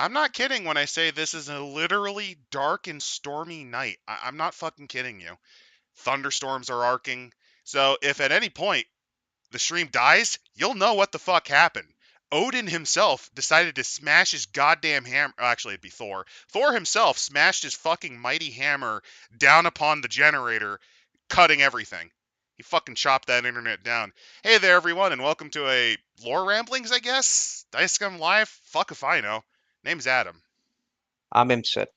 I'm not kidding when I say this is a literally dark and stormy night. I'm not fucking kidding you. Thunderstorms are arcing. So if at any point the stream dies, you'll know what the fuck happened. Odin himself decided to smash his goddamn hammer. Actually, it'd be Thor. Thor himself smashed his fucking mighty hammer down upon the generator, cutting everything. He fucking chopped that internet down. Hey there, everyone, and welcome to a lore ramblings, I guess. Dice Scum Live. Fuck if I know. Name's Adam. I'm ImpCit.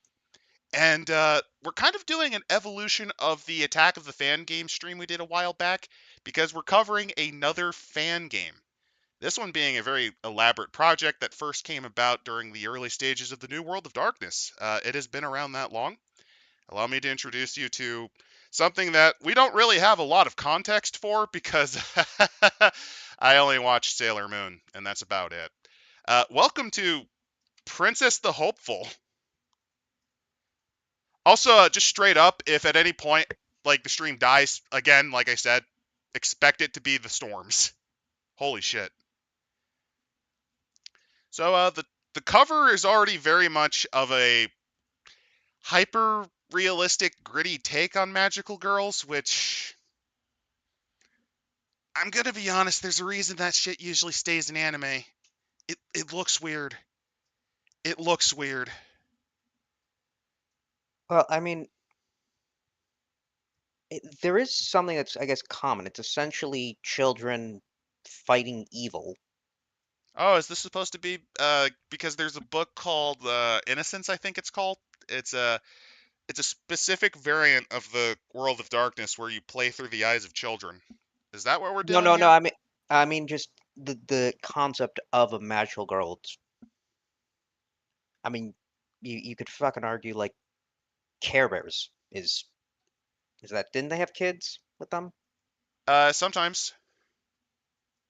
And we're kind of doing an evolution of the Attack of the Fan game stream we did a while back because we're covering another fan game. This one being a very elaborate project that first came about during the early stages of the New World of Darkness. It has been around that long. Allow me to introduce you to something that we don't really have a lot of context for because I only watched Sailor Moon, and that's about it. Welcome to Princess the Hopeful. Also, just straight up, if at any point like the stream dies again, like I said, expect it to be the storms. Holy shit. So the cover is already very much of a hyper realistic, gritty take on magical girls, which I'm gonna be honest, there's a reason that shit usually stays in anime. It looks weird. It looks weird. Well, I mean, there is something that's, I guess, common. It's essentially children fighting evil. Oh, is this supposed to be because there's a book called Innocence, I think it's called. It's a it's a specific variant of the World of Darkness where you play through the eyes of children. Is that what we're No, doing no, no. here? I mean, just the concept of a magical girl. I mean, you could fucking argue like Care Bears is that? Didn't they have kids with them? Sometimes.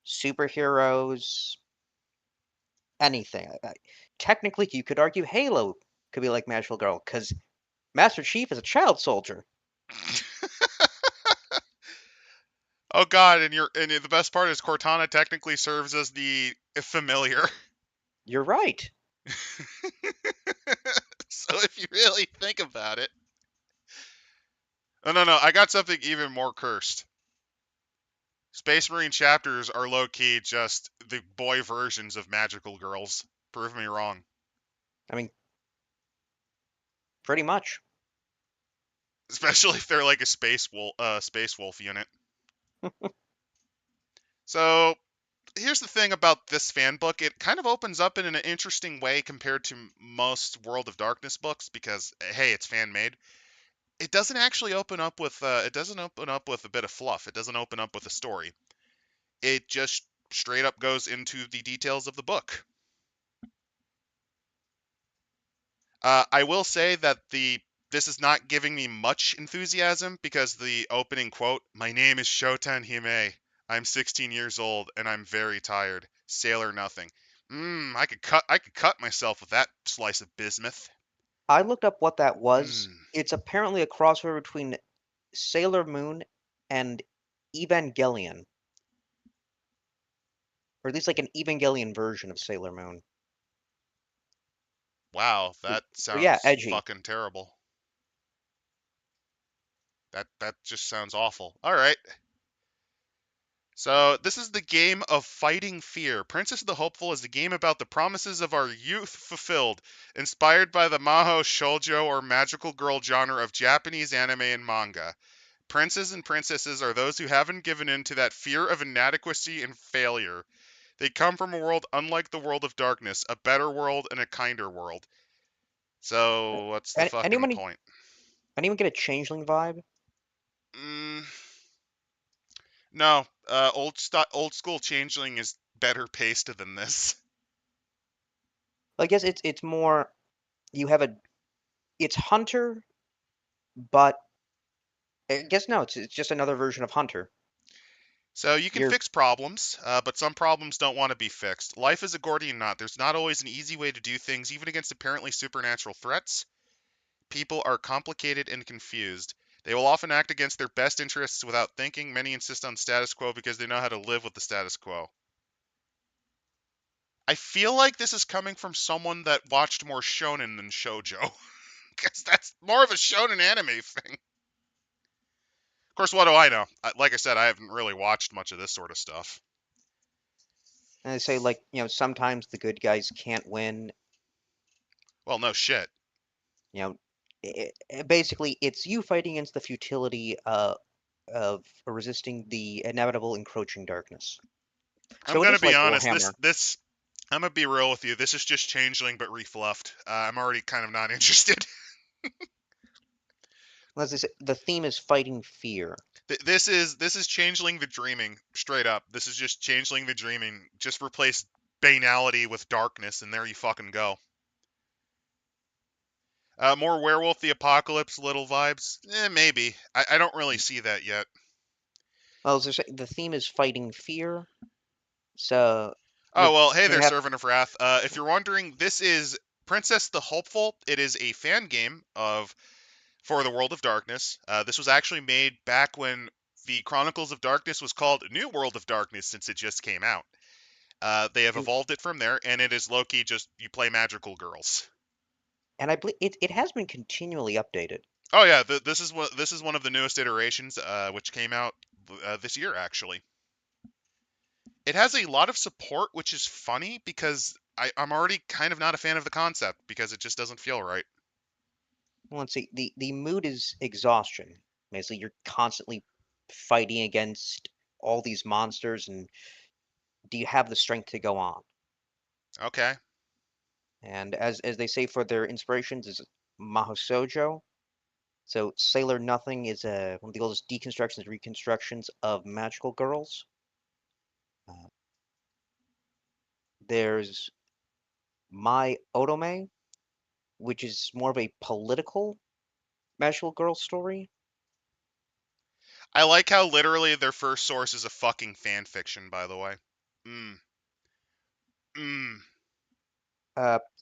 Superheroes, anything. Technically, you could argue Halo could be like magical girl because Master Chief is a child soldier. Oh God, and the best part is Cortana technically serves as the familiar. You're right. So if you really think about it, oh no, I got something even more cursed. Space Marine chapters are low key just the boy versions of magical girls. Prove me wrong. I mean, pretty much. Especially if they're like a space wolf unit. So here's the thing about this fan book. It kind of opens up in an interesting way compared to most World of Darkness books because hey, it's fan made. It doesn't actually open up with it doesn't open up with a bit of fluff. It doesn't open up with a story. It just straight up goes into the details of the book. I will say that the this is not giving me much enthusiasm because the opening quote, "My name is Shoten Hime. I'm 16 years old and I'm very tired. Sailor nothing." I could cut myself with that slice of bismuth. I looked up what that was. Mm. It's apparently a crossover between Sailor Moon and Evangelion, or at least like an Evangelion version of Sailor Moon. Wow, So, that so yeah, sounds edgy. fucking terrible. That just sounds awful. All right. So, this is the game of fighting fear. Princess of the Hopeful is a game about the promises of our youth fulfilled, inspired by the Mahou Shoujo or magical girl genre of Japanese anime and manga. Princes and princesses are those who haven't given in to that fear of inadequacy and failure. They come from a world unlike the world of darkness, a better world and a kinder world. So, what's the fucking Anyone point? anyone get a changeling vibe? Mm, no, old school changeling is better paced than this. I guess it's more you have a it's Hunter, but I guess no, it's just another version of Hunter. So you can You're fix problems, but some problems don't want to be fixed. Life is a Gordian knot. There's not always an easy way to do things, even against apparently supernatural threats. People are complicated and confused. They will often act against their best interests without thinking. Many insist on status quo because they know how to live with the status quo. I feel like this is coming from someone that watched more shonen than shoujo, because that's more of a shonen anime thing. Of course, what do I know? Like I said, I haven't really watched much of this sort of stuff. And they say, like, sometimes the good guys can't win. Well, no shit. You know, basically, it's you fighting against the futility of resisting the inevitable encroaching darkness. I'm So it gonna is be like honest. Warhammer. I'm gonna be real with you. This is just changeling but refluffed. I'm already kind of not interested. As they say, the theme is fighting fear. This is changeling the dreaming straight up. This is just changeling the dreaming. Just replace banality with darkness, and there you fucking go. More werewolf the apocalypse little vibes. Maybe. I don't really see that yet. Well, as they say, the theme is fighting fear. So Oh well, it's hey gonna there, have. Servant of Wrath. If you're wondering, this is Princess the Hopeful. It is a fan game of for the World of Darkness. This was actually made back when the Chronicles of Darkness was called New World of Darkness since it just came out. They have And, evolved it from there, and it is low-key just you play magical girls. and I believe it has been continually updated. Oh yeah, this is one of the newest iterations, which came out this year actually. It has a lot of support, which is funny because I'm already kind of not a fan of the concept because it just doesn't feel right. Well, let's see. The mood is exhaustion. Basically, you're constantly fighting against all these monsters, and do you have the strength to go on? Okay, And as they say for their inspirations is Mahosojo. So Sailor Nothing is one of the oldest deconstructions and reconstructions of magical girls. Uh, there's My Otome, which is more of a political magical girl story. I like how literally their first source is a fucking fan fiction. By the way, mm, mm.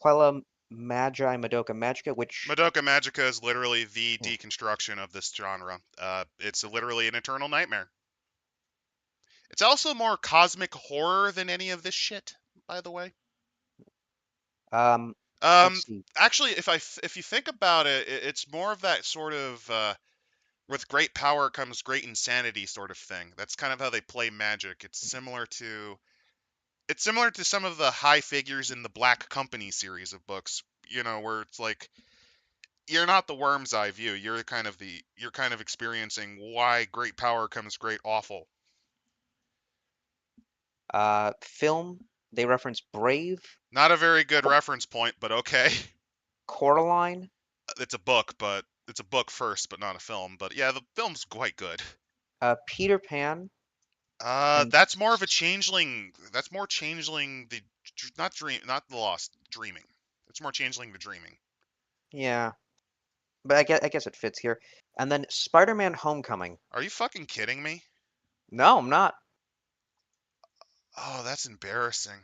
Puella Magi Madoka Magica, which Madoka Magica is literally the deconstruction of this genre. It's literally an eternal nightmare. It's also more cosmic horror than any of this shit, by the way. um, Um, let's see. actually, if you think about it, it's more of that sort of with great power comes great insanity sort of thing. That's kind of how they play magic. It's similar to some of the high figures in the Black Company series of books. Where it's like you're not the worm's eye view. You're kind of experiencing why great power comes great awful. Film, they reference Brave, Not a very good Co- reference point, but okay. Coraline, It's a book first, but not a film. But yeah, the film's quite good. Peter Pan, and That's more of a changeling. That's more changeling the not dream, not the lost dreaming. It's more changeling the dreaming. yeah, but I guess it fits here. And then Spider-Man: Homecoming. Are you fucking kidding me? No, I'm not. Oh, that's embarrassing.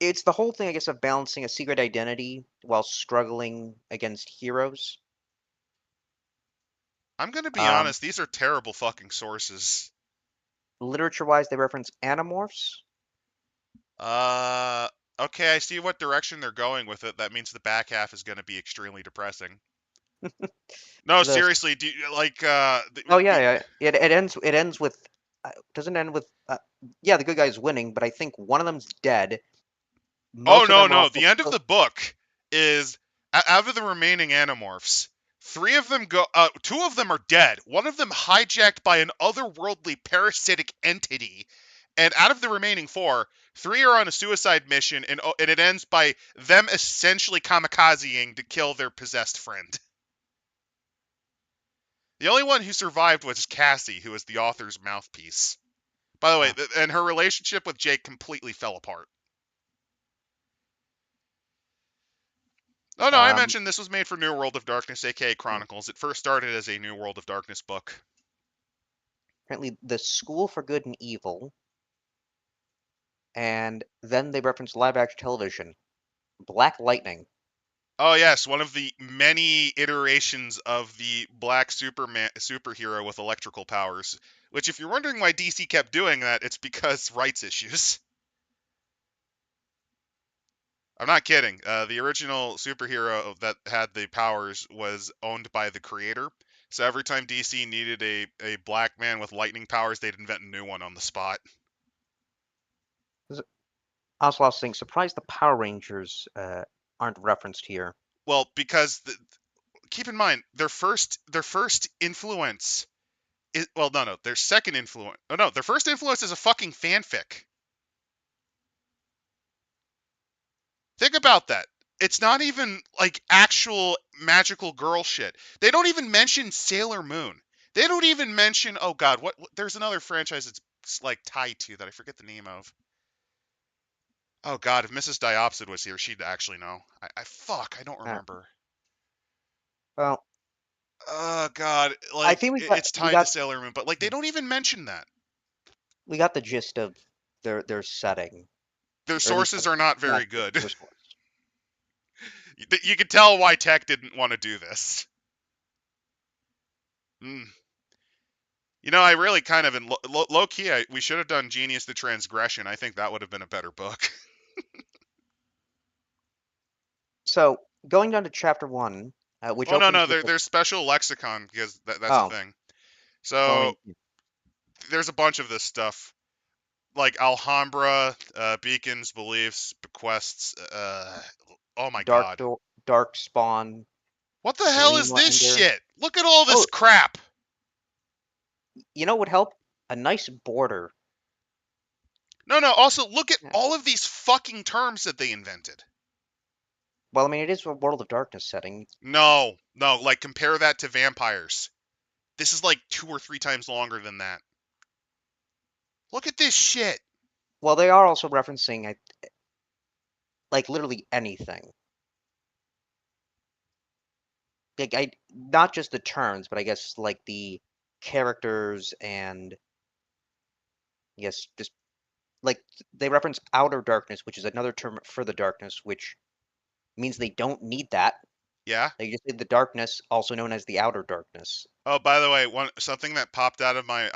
It's the whole thing, I guess, of balancing a secret identity while struggling against heroes. I'm gonna be Um, honest. These are terrible fucking sources. Literature-wise, they reference Animorphs. Uh, okay, I see what direction they're going with it. That means the back half is gonna be extremely depressing. No, The seriously, do you, like Oh yeah, yeah. It ends with doesn't end with yeah, the good guy's winning, but I think one of them's dead. Oh Most of no, them are no. also The end of the book is out of the remaining Animorphs, three of them go. Two of them are dead. One of them hijacked by an otherworldly parasitic entity, and out of the remaining four, three are on a suicide mission, and it ends by them essentially kamikazing to kill their possessed friend. The only one who survived was Cassie, who is the author's mouthpiece. By the way, uh, and her relationship with Jake completely fell apart. Oh no, I um mentioned this was made for New World of Darkness, aka Chronicles. It first started as a New World of Darkness book. apparently the School for Good and Evil, and then they reference live action television, Black Lightning. Oh yes, one of the many iterations of the black Superman superhero with electrical powers. Which, if you're wondering why DC kept doing that, it's because rights issues. I'm not kidding. The original superhero that had the powers was owned by the creator. So every time DC needed a black man with lightning powers, they'd invent a new one on the spot. Also, I was saying, surprised the Power Rangers aren't referenced here. Well, because keep in mind their first influence is, well, no, their second influence. Oh no, their first influence is a fucking fanfic. Think about that. It's not even like actual magical girl shit. They don't even mention Sailor Moon. They don't even mention, oh god, what there's another franchise it's like tied to that I forget the name of. Oh god, if Mrs. Diopsid was here, she'd actually know. I don't Uh, remember. well, Oh god, I like think it's we tied to got Sailor Moon, but like they don't even mention that. we got the gist of their setting, Their or at least sources are not not very gist, good. their source. You can tell why Tech didn't want to do this. Mm. You know, I really kind of in low key. We should have done Genius the Transgression. I think that would have been a better book. So going down to chapter one, which Oh no, opens no, with the there's special lexicon because that's a oh thing. well, I So mean there's a bunch of this stuff like Alhambra, beacons, beliefs, bequests. Oh my god, dark spawn, what the hell is this dreamlander. shit? Look at all this Oh, crap. you know what would help? A nice border. No, no. Also, look at Yeah. all of these fucking terms that they invented. Well, I mean, it is a World of Darkness setting. No, no. Like compare that to vampires. This is like 2 or 3 times longer than that. Look at this shit. Well, they are also referencing like literally anything. Like not just the terms, but I guess like the characters and yes, just like they reference outer darkness, which is another term for the darkness, which means they don't need that. Yeah. They just say the darkness, also known as the outer darkness. Oh, by the way, one something that popped out of my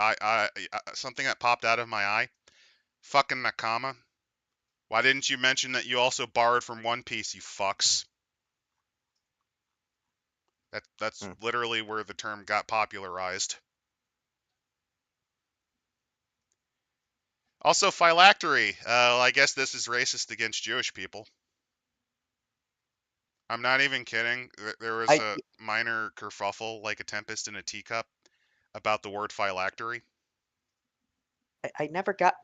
something that popped out of my eye. Fucking Nakama. Why didn't you mention that you also borrowed from One Piece, you fucks? That's Hmm. literally where the term got popularized. Also, phylactery. Well, I guess this is racist against Jewish people. I'm not even kidding. There was I a minor kerfuffle, like a tempest in a teacup, about the word phylactery. I never got.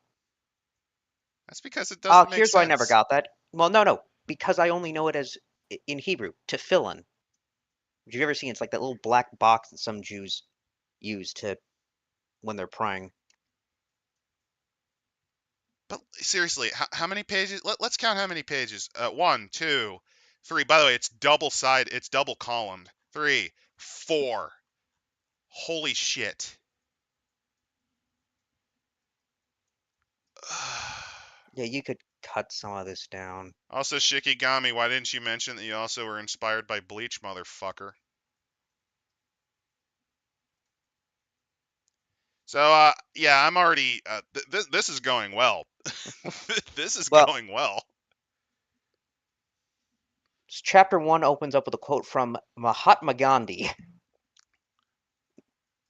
That's because it doesn't make Here's why I never sense. got that. Well, no, because I only know it as in Hebrew, tefillin. Have you ever seen? It's like that little black box that some Jews use to when they're praying. But seriously, how many pages? Let's count how many pages. One, two, three. By the way, it's double side. It's double columned. Three, four. Holy shit. Yeah, you could cut some of this down. Also, Shikigami, why didn't you mention that you also were inspired by Bleach, motherfucker? So, yeah, I'm already. This is going well. This is Well, going well. chapter one opens up with a quote from Mahatma Gandhi.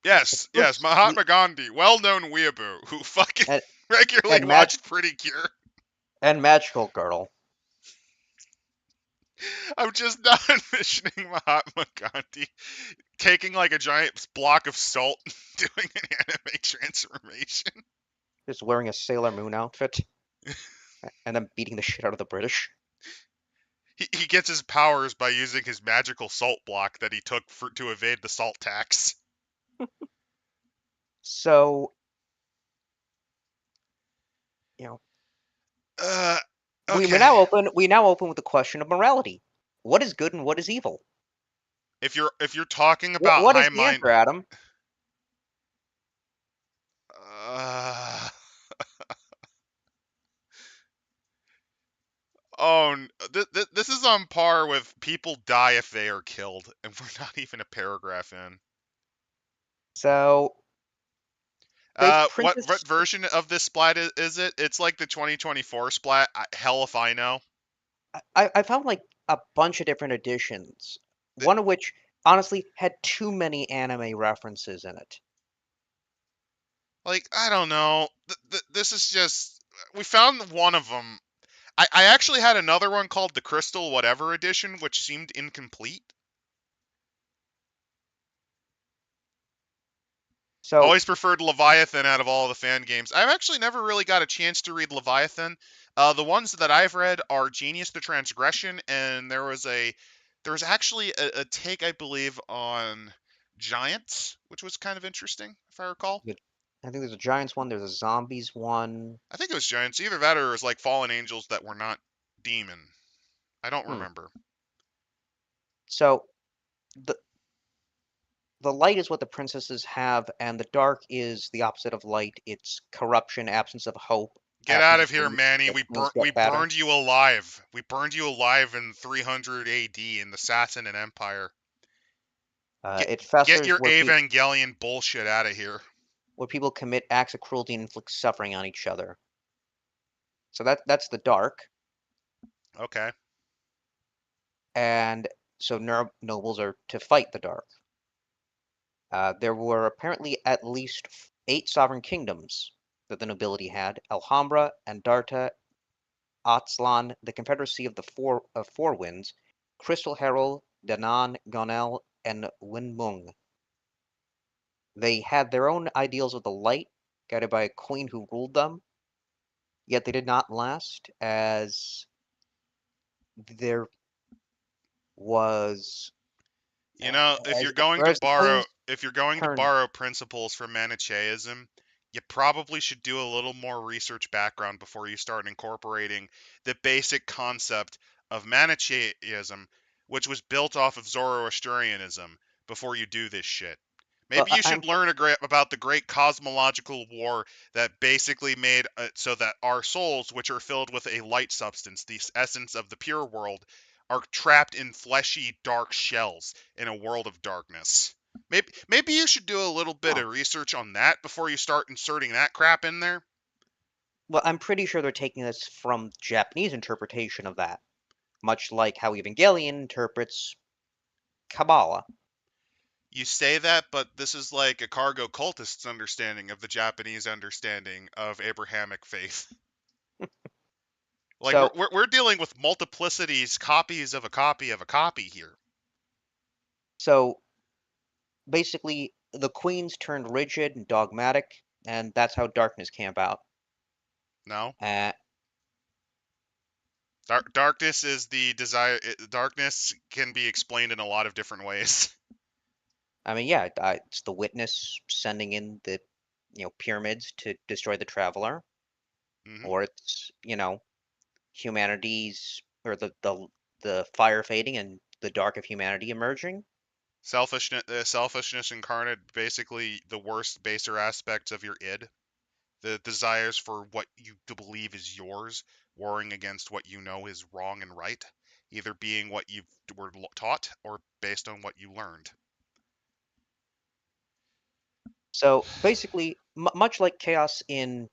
Yes, yes, First, Mahatma Gandhi, well-known weeaboo who fucking and, regularly and Mag watched Pretty Cure. and Magical Girl. I'm just not envisioning Mahatma Gandhi taking like a giant block of salt, doing an anime transformation. Just wearing a Sailor Moon outfit and then beating the shit out of the British. He gets his powers by using his magical salt block that he took to evade the salt tax. So, you know, Uh, we okay. now open with the question of morality. What is good and what is evil? If you're talking about What is high the mind, answer, Adam? uh, oh, this is on par with people die if they are killed, and we're not even a paragraph in. So, What Princess version of this splat is it? It's like the 2024 splat. Hell if I know. I found like a bunch of different editions, Th- one of which honestly had too many anime references in it. Like, I don't know. This is just. We found one of them. I actually had another one called the Crystal Whatever Edition, which seemed incomplete. So Always preferred Leviathan out of all the fan games. I've actually never really got a chance to read Leviathan. The ones that I've read are Genius the Transgression, and there was actually a take, I believe, on Giants, which was kind of interesting, if I recall. I think there's a Giants one, there's a Zombies one. I think it was Giants. Either that or it was like Fallen Angels that were not demon. I don't Hmm. remember. So the the light is what the princesses have, and the dark is the opposite of light. It's corruption, absence of hope, Get out absence of of here, belief. Manny. The queens We get better. burned you alive. We burned you alive in 300 AD in the Sassanid Empire. Get It get festers your Evangelion bullshit out of here. where people commit acts of cruelty and inflict suffering on each other. So that's the dark, Okay. and so nobles are to fight the dark. There were apparently at least 8 sovereign kingdoms that the nobility had: Alhambra, Andarta, Aztlan, the Confederacy of the Four Winds, Crystal Herald, Danann, Gonel, and Winmung. They had their own ideals of the light, guided by a queen who ruled them, yet they did not last, as there was You know, as whereas the queens if you're going to turned. borrow principles from Manichaeism, you probably should do a little more research background before you start incorporating the basic concept of Manichaeism, which was built off of Zoroastrianism, before you do this shit. Well, Maybe you should learn about the great cosmological war that basically made so that our souls, which are filled with a light substance, the essence of the pure world, are trapped in fleshy, dark shells in a world of darkness. Maybe you should do a little bit oh, of research on that before you start inserting that crap in there. well, I'm pretty sure they're taking this from Japanese interpretation of that, much like how Evangelion interprets Kabbalah. You say that, but this is like a cargo cultist's understanding of the Japanese understanding of Abrahamic faith. Like So we're dealing with multiplicities, copies of a copy of a copy here. so basically, the queens turned rigid and dogmatic, and that's how darkness came about. No, Uh, darkness is the desire. Darkness can be explained in a lot of different ways. I mean, yeah, it's the witness sending in the pyramids to destroy the traveler, hmm or it's humanity's or the fire fading and the dark of humanity emerging. Selfishness incarnate, basically the worst, baser aspects of your id. The desires for what you believe is yours, warring against what you know is wrong and right, either being what you were taught or based on what you learned. So basically, much like chaos in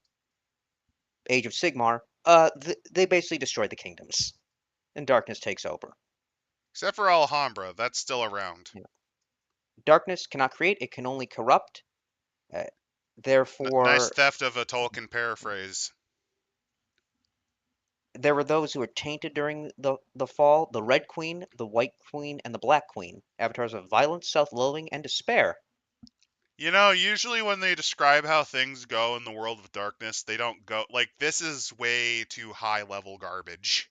Age of Sigmar, they basically destroy the kingdoms, and darkness takes over. Except for Alhambra, that's still around. You know, darkness cannot create; it can only corrupt. Uh, Nice Therefore, theft of a Tolkien paraphrase. there were those who were tainted during the fall: the Red Queen, the White Queen, and the Black Queen, avatars of violence, self-loathing, and despair. You know, usually when they describe how things go in the world of darkness, they don't go like this is way too high level garbage.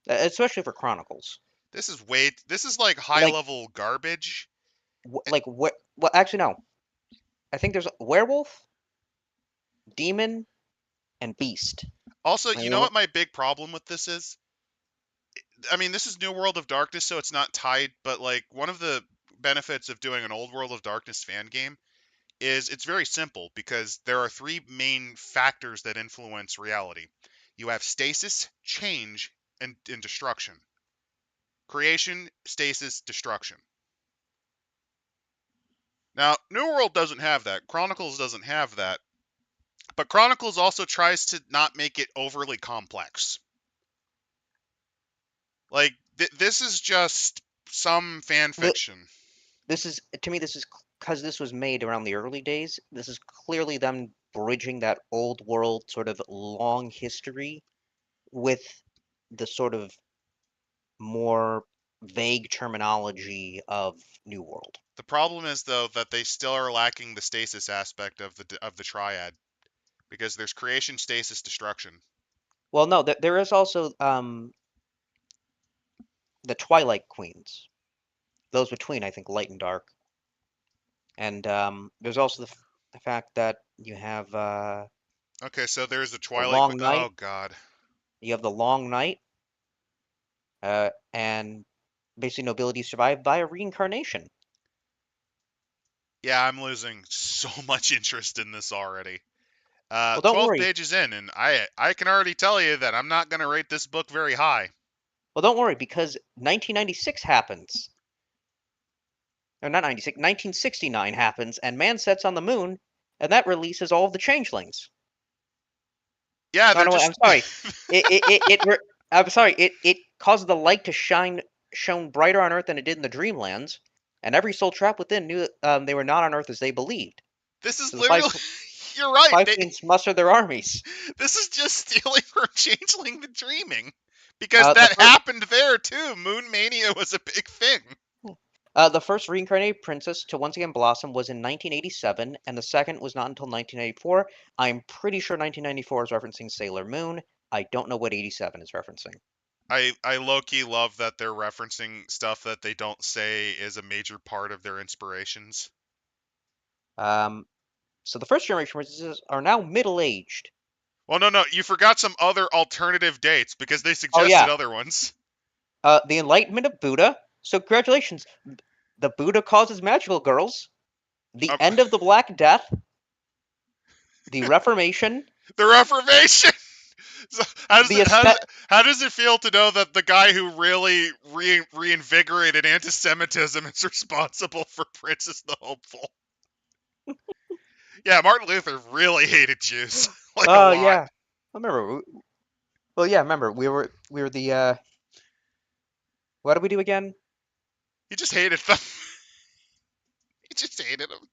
Especially for Chronicles. This is like high Like, level garbage. well, actually, no. I think there's a werewolf, demon, and beast. Also, I you know mean, what my big problem with this is? I mean, this is New World of Darkness, so it's not tied, but like one of the benefits of doing an Old World of Darkness fan game is it's very simple because there are three main factors that influence reality. You have stasis, change, and destruction. Creation, stasis, destruction. Now, New World doesn't have that. Chronicles doesn't have that. But Chronicles also tries to not make it overly complex. Like this is just some fan The, fiction. this is to me. This is because this was made around the early days. This is clearly them bridging that old world sort of long history with the sort of more vague terminology of New World. The problem is though that they still are lacking the stasis aspect of the triad because there's creation, stasis, destruction. Well, no, there is also the Twilight Queens. Those between, I think, light and dark. And there's also the fact that you have Okay, so there's the the Twilight. long Oh night. God. You have the long night, and basically nobility survive via reincarnation. Yeah, I'm losing so much interest in this already. Well, don't 12 worry. pages in, and I can already tell you that I'm not gonna rate this book very high. Well, don't worry because 1996 happens. Or not 96, 1969 happens, and man sets on the moon, and that releases all of the changelings. Yeah, No, they're no, wait, just I'm sorry. I'm sorry. It caused the light to shone brighter on Earth than it did in the dreamlands, and every soul trapped within knew that they were not on Earth as they believed. this is So the literally. You're right. five queens mustered their armies. This is just stealing from Changeling the Dreaming. Because The that first, happened there too. Moon Mania was a big thing. the first reincarnated princess to once again blossom was in 1987, and the second was not until 1994. I'm pretty sure 1994 is referencing Sailor Moon. I don't know what 87 is referencing. I low key love that they're referencing stuff that they don't say is a major part of their inspirations. Um, so the first generation princesses are now middle-aged. Well, no, no, you forgot some other alternative dates because they Oh suggested yeah, other ones. the Enlightenment of Buddha. So congratulations, the Buddha causes magical girls. The Um, end of the Black Death. The Reformation. the Reformation. So how does The it aesthetic. how does it feel to know that the guy who really reinvigorated anti-Semitism is responsible for Princess the Hopeful? Yeah, Martin Luther really hated Jews, like a Oh lot. yeah, I remember. Well, yeah, remember we were the what did we do again? He just hated them. He just hated them.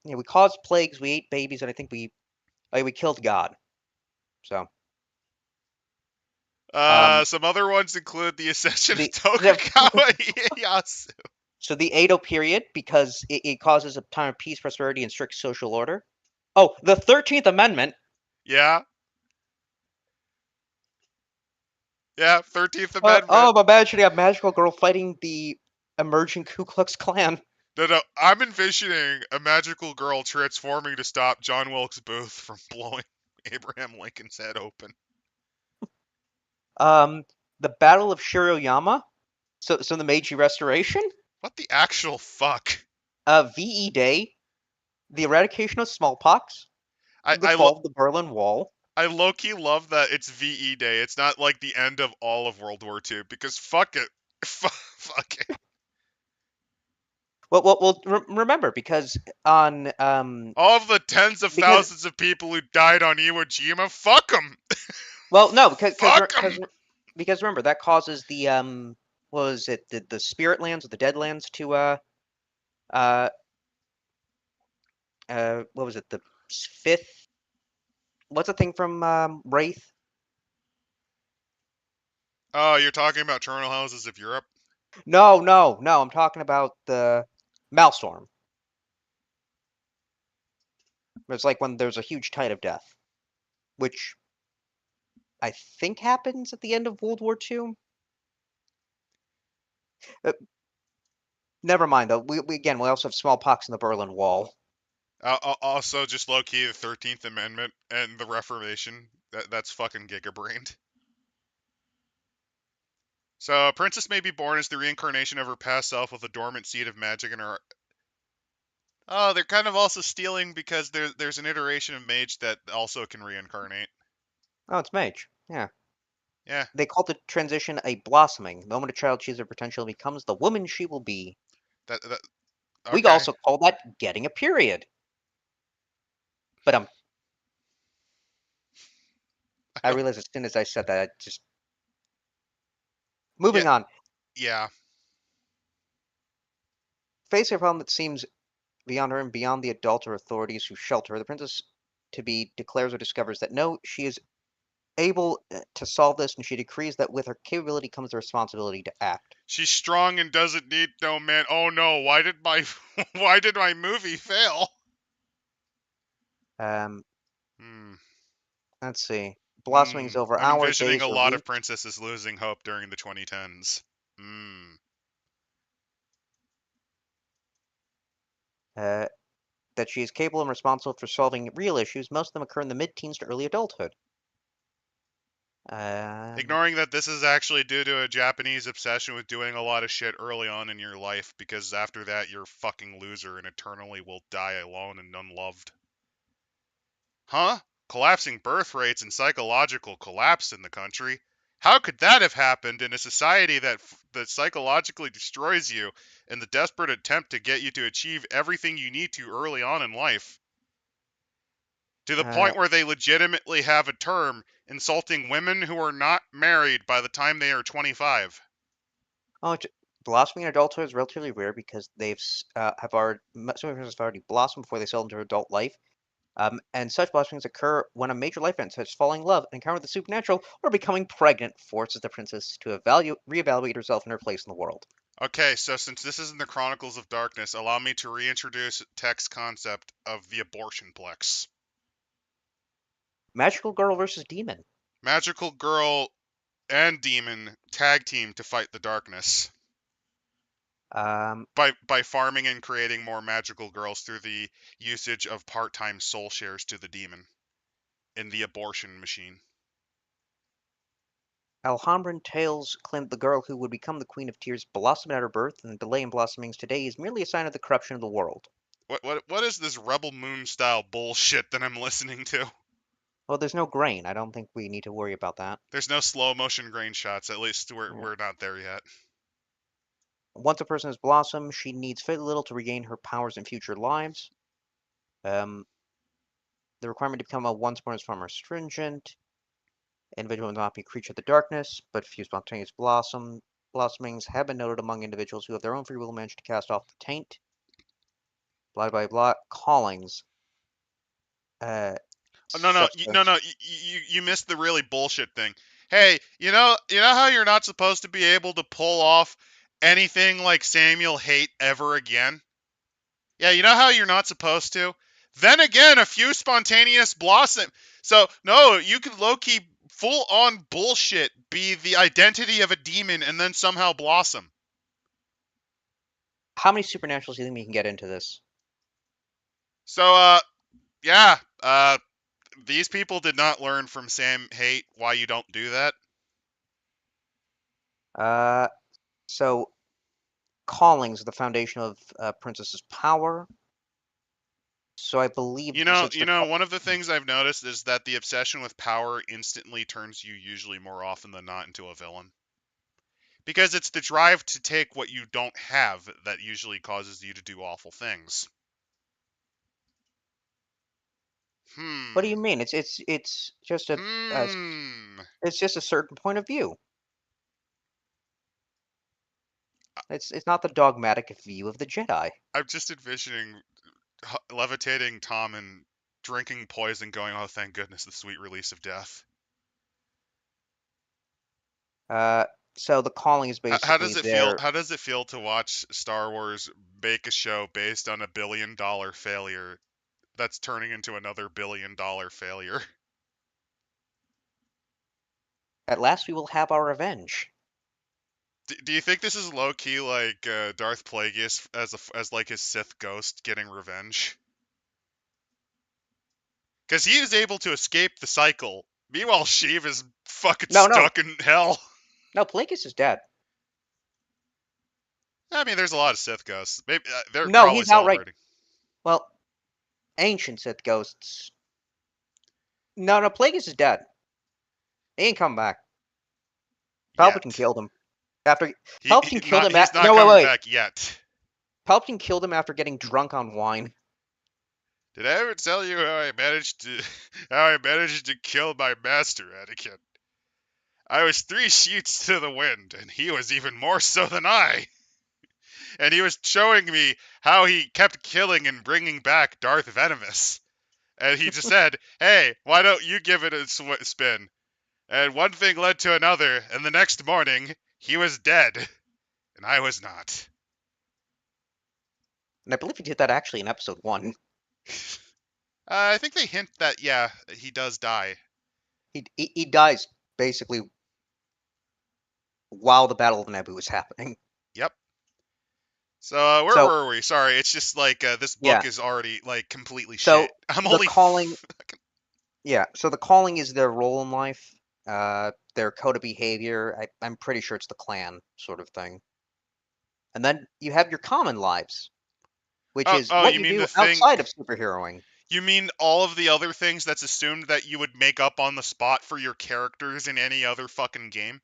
Yeah, we caused plagues, we ate babies, and I think we killed God. So um Some other ones include the Ascension of the Tokugawa Ieyasu. so the Edo period because it causes a time of peace, prosperity, and strict social order. Oh, the 13th Amendment. Yeah, yeah, 13th Amendment. Oh, I'm imagining a magical girl fighting the emerging Ku Klux Klan. No, no, I'm envisioning a magical girl transforming to stop John Wilkes Booth from blowing Abraham Lincoln's head open. Um, the Battle of Shiroyama. So the Meiji Restoration. What the actual fuck? VE Day. The eradication of smallpox. I The I, lo- fall of the Berlin Wall. I low key love that it's VE Day. It's not like the end of all of World War II because fuck it, fuck it. Remember because on All of the tens of because thousands of people who died on Iwo Jima, fuck them, well no fuck them. because remember that causes the what was it the spirit lands or the dead lands to uh what was it the fifth what's the thing from Wraith? Oh, you're talking about Terminal Houses of Europe? No, I'm talking about the Maelstrom. It's like when there's a huge tide of death, which I think happens at the end of World War II. Uh, Never mind though. We again we also have smallpox in the Berlin Wall. Also, just low key, the 13th Amendment and the Reformation. That's fucking gigabrained. So, a princess may be born as the reincarnation of her past self with a dormant seed of magic in her. Oh, they're kind of also stealing because there's an iteration of mage that also can reincarnate. Oh, it's Mage. Yeah. Yeah, They call the transition a blossoming. The moment a child achieves her potential and becomes the woman she will be. that We okay. also call that getting a period. But I I don't. realized as soon as I said that, I just Yeah, Moving on. yeah. Facing a problem that seems beyond her and beyond the adult or authorities who shelter her, the princess to be declares or discovers that no, she is able to solve this, and she decrees that with her capability comes the responsibility to act. She's strong and doesn't need no man. Oh no, why did my why did my movie fail? Um, Hmm. let's see. Blossoming's Hmm. over I'm hours, envisioning days, a or lot of weeks. princesses losing hope during the 2010s. Hmm. Uh, that she is capable and responsible for solving real issues. Most of them occur in the mid-teens to early adulthood. Um, Ignoring that this is actually due to a Japanese obsession with doing a lot of shit early on in your life, because after that you're a fucking loser and eternally will die alone and unloved. Huh? Collapsing birth rates and psychological collapse in the country? How could that have happened in a society that psychologically destroys you in the desperate attempt to get you to achieve everything you need to early on in life? To the uh, point where they legitimately have a term insulting women who are not married by the time they are 25. oh, blossoming in adulthood is relatively rare because have already some of have already blossomed before they settle into adult life. And such blossomings occur when a major life event, such as falling in love, encounter with the supernatural, or becoming pregnant, forces the princess to reevaluate herself and her place in the world. Okay, so since this is in the Chronicles of Darkness, allow me to reintroduce Tech's concept of the abortion plex. Magical girl versus demon. Magical girl and demon tag team to fight the darkness Um, by farming and creating more magical girls through the usage of part-time soul shares to the demon in the abortion machine. Alhambran tales claim the girl who would become the Queen of Tears blossomed at her birth, and the delay in blossomings today is merely a sign of the corruption of the world. What is this Rebel Moon style bullshit that I'm listening to? Well, there's no grain. I don't think we need to worry about that. There's no slow motion grain shots. At least we're Yeah. we're not there yet. Once a person has blossomed, she needs very little to regain her powers in future lives. Um, the requirement to become a once born is far more stringent. Individual will not be a creature of the darkness, but few spontaneous blossomings have been noted among individuals who, of their own free will, managed to cast off the taint. Blah blah blah. Callings, uh, No, no, such no, as no. You missed the really bullshit thing. Hey, you know how you're not supposed to be able to pull off anything like Samuel Haight ever again? Yeah, you know how you're not supposed to? Then again, a few spontaneous blossom. So, no, you could low key, full on bullshit be the identity of a demon and then somehow blossom. how many supernaturals do you think we can get into this? So, yeah, these people did not learn from Sam Haight why you don't do that. Uh, so callings are the foundation of princess's power. So I believe since they're One of the things I've noticed is that the obsession with power instantly turns you usually more often than not into a villain. Because it's the drive to take what you don't have that usually causes you to do awful things. what do you Hmm. mean? It's just a Hmm. it's just a certain point of view. It's not the dogmatic view of the Jedi. I'm just envisioning levitating Tom and drinking poison going, oh, thank goodness, the sweet release of death. Uh, so the calling is How does basically it feel? their How does it feel to watch Star Wars make a show based on $1 billion failure that's turning into another $1 billion failure? at last we will have our revenge. Do you think this is low key like Darth Plagueis as like his Sith ghost getting revenge? Because he is able to escape the cycle. Meanwhile, Sheev is fucking No, no, stuck in hell. no. Plagueis is dead. I mean, there's a lot of Sith ghosts. Maybe they're No, probably he's outright. celebrating. Well, ancient Sith ghosts. No, no. Plagueis is dead. He ain't coming back. Palpatine Yet. killed him after. He Palpatine killed not him he's at. not No, wait, coming wait. back yet. Palpatine killed him after getting drunk on wine. Did I ever tell you how I managed to how I managed to kill my master, Anakin? I was 3 sheets to the wind, and he was even more so than I. And he was showing me how he kept killing and bringing back Darth Venomous. And he just said, "Hey, why don't you give it a spin?" And one thing led to another, and the next morning, he was dead, and I was not. And I believe he did that actually in episode 1. I think they hint that, yeah, he does die. He dies basically while the Battle of Naboo is happening. Yep. So, where So, were we? Sorry, it's just like, this yeah. book is already, like, completely So, shit. I'm the only calling, yeah, so the calling is their role in life, their code of behavior. I'm pretty sure it's the clan sort of thing. And then you have your common lives, which is oh, what you you mean the do thing, outside of superheroing. you mean all of the other things that's assumed that you would make up on the spot for your characters in any other fucking game?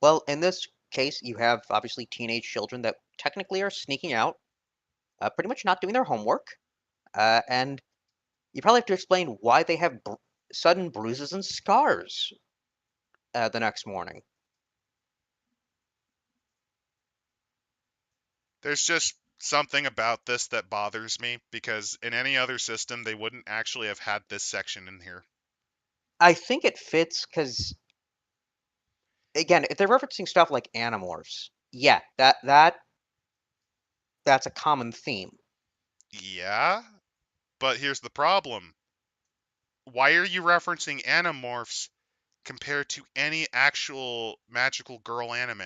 Well, in this case, you have obviously teenage children that technically are sneaking out, pretty much not doing their homework, and you probably have to explain why they have sudden bruises and scars the next morning. There's just something about this that bothers me because in any other system they wouldn't actually have had this section in here. I think it fits because, again, if they're referencing stuff like Animorphs, yeah, that's a common theme. Yeah, but here's the problem. Why are you referencing Animorphs compared to any actual magical girl anime?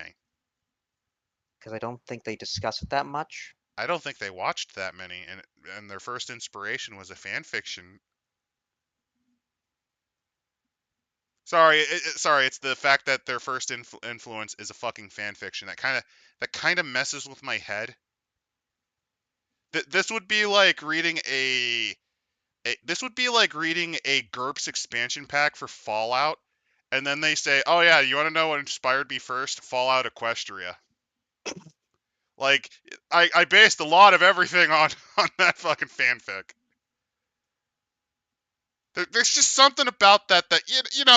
Because I don't think they discuss it that much. I don't think they watched that many, and their first inspiration was a fan fiction. Sorry, it's the fact that their first influence is a fucking fan fiction that kind of messes with my head. This would be like reading this would be like reading a GURPS expansion pack for Fallout, and then they say, "Oh yeah, you want to know what inspired me first? Fallout Equestria." Like, I based a lot of everything on on that fucking fanfic. There's just something about that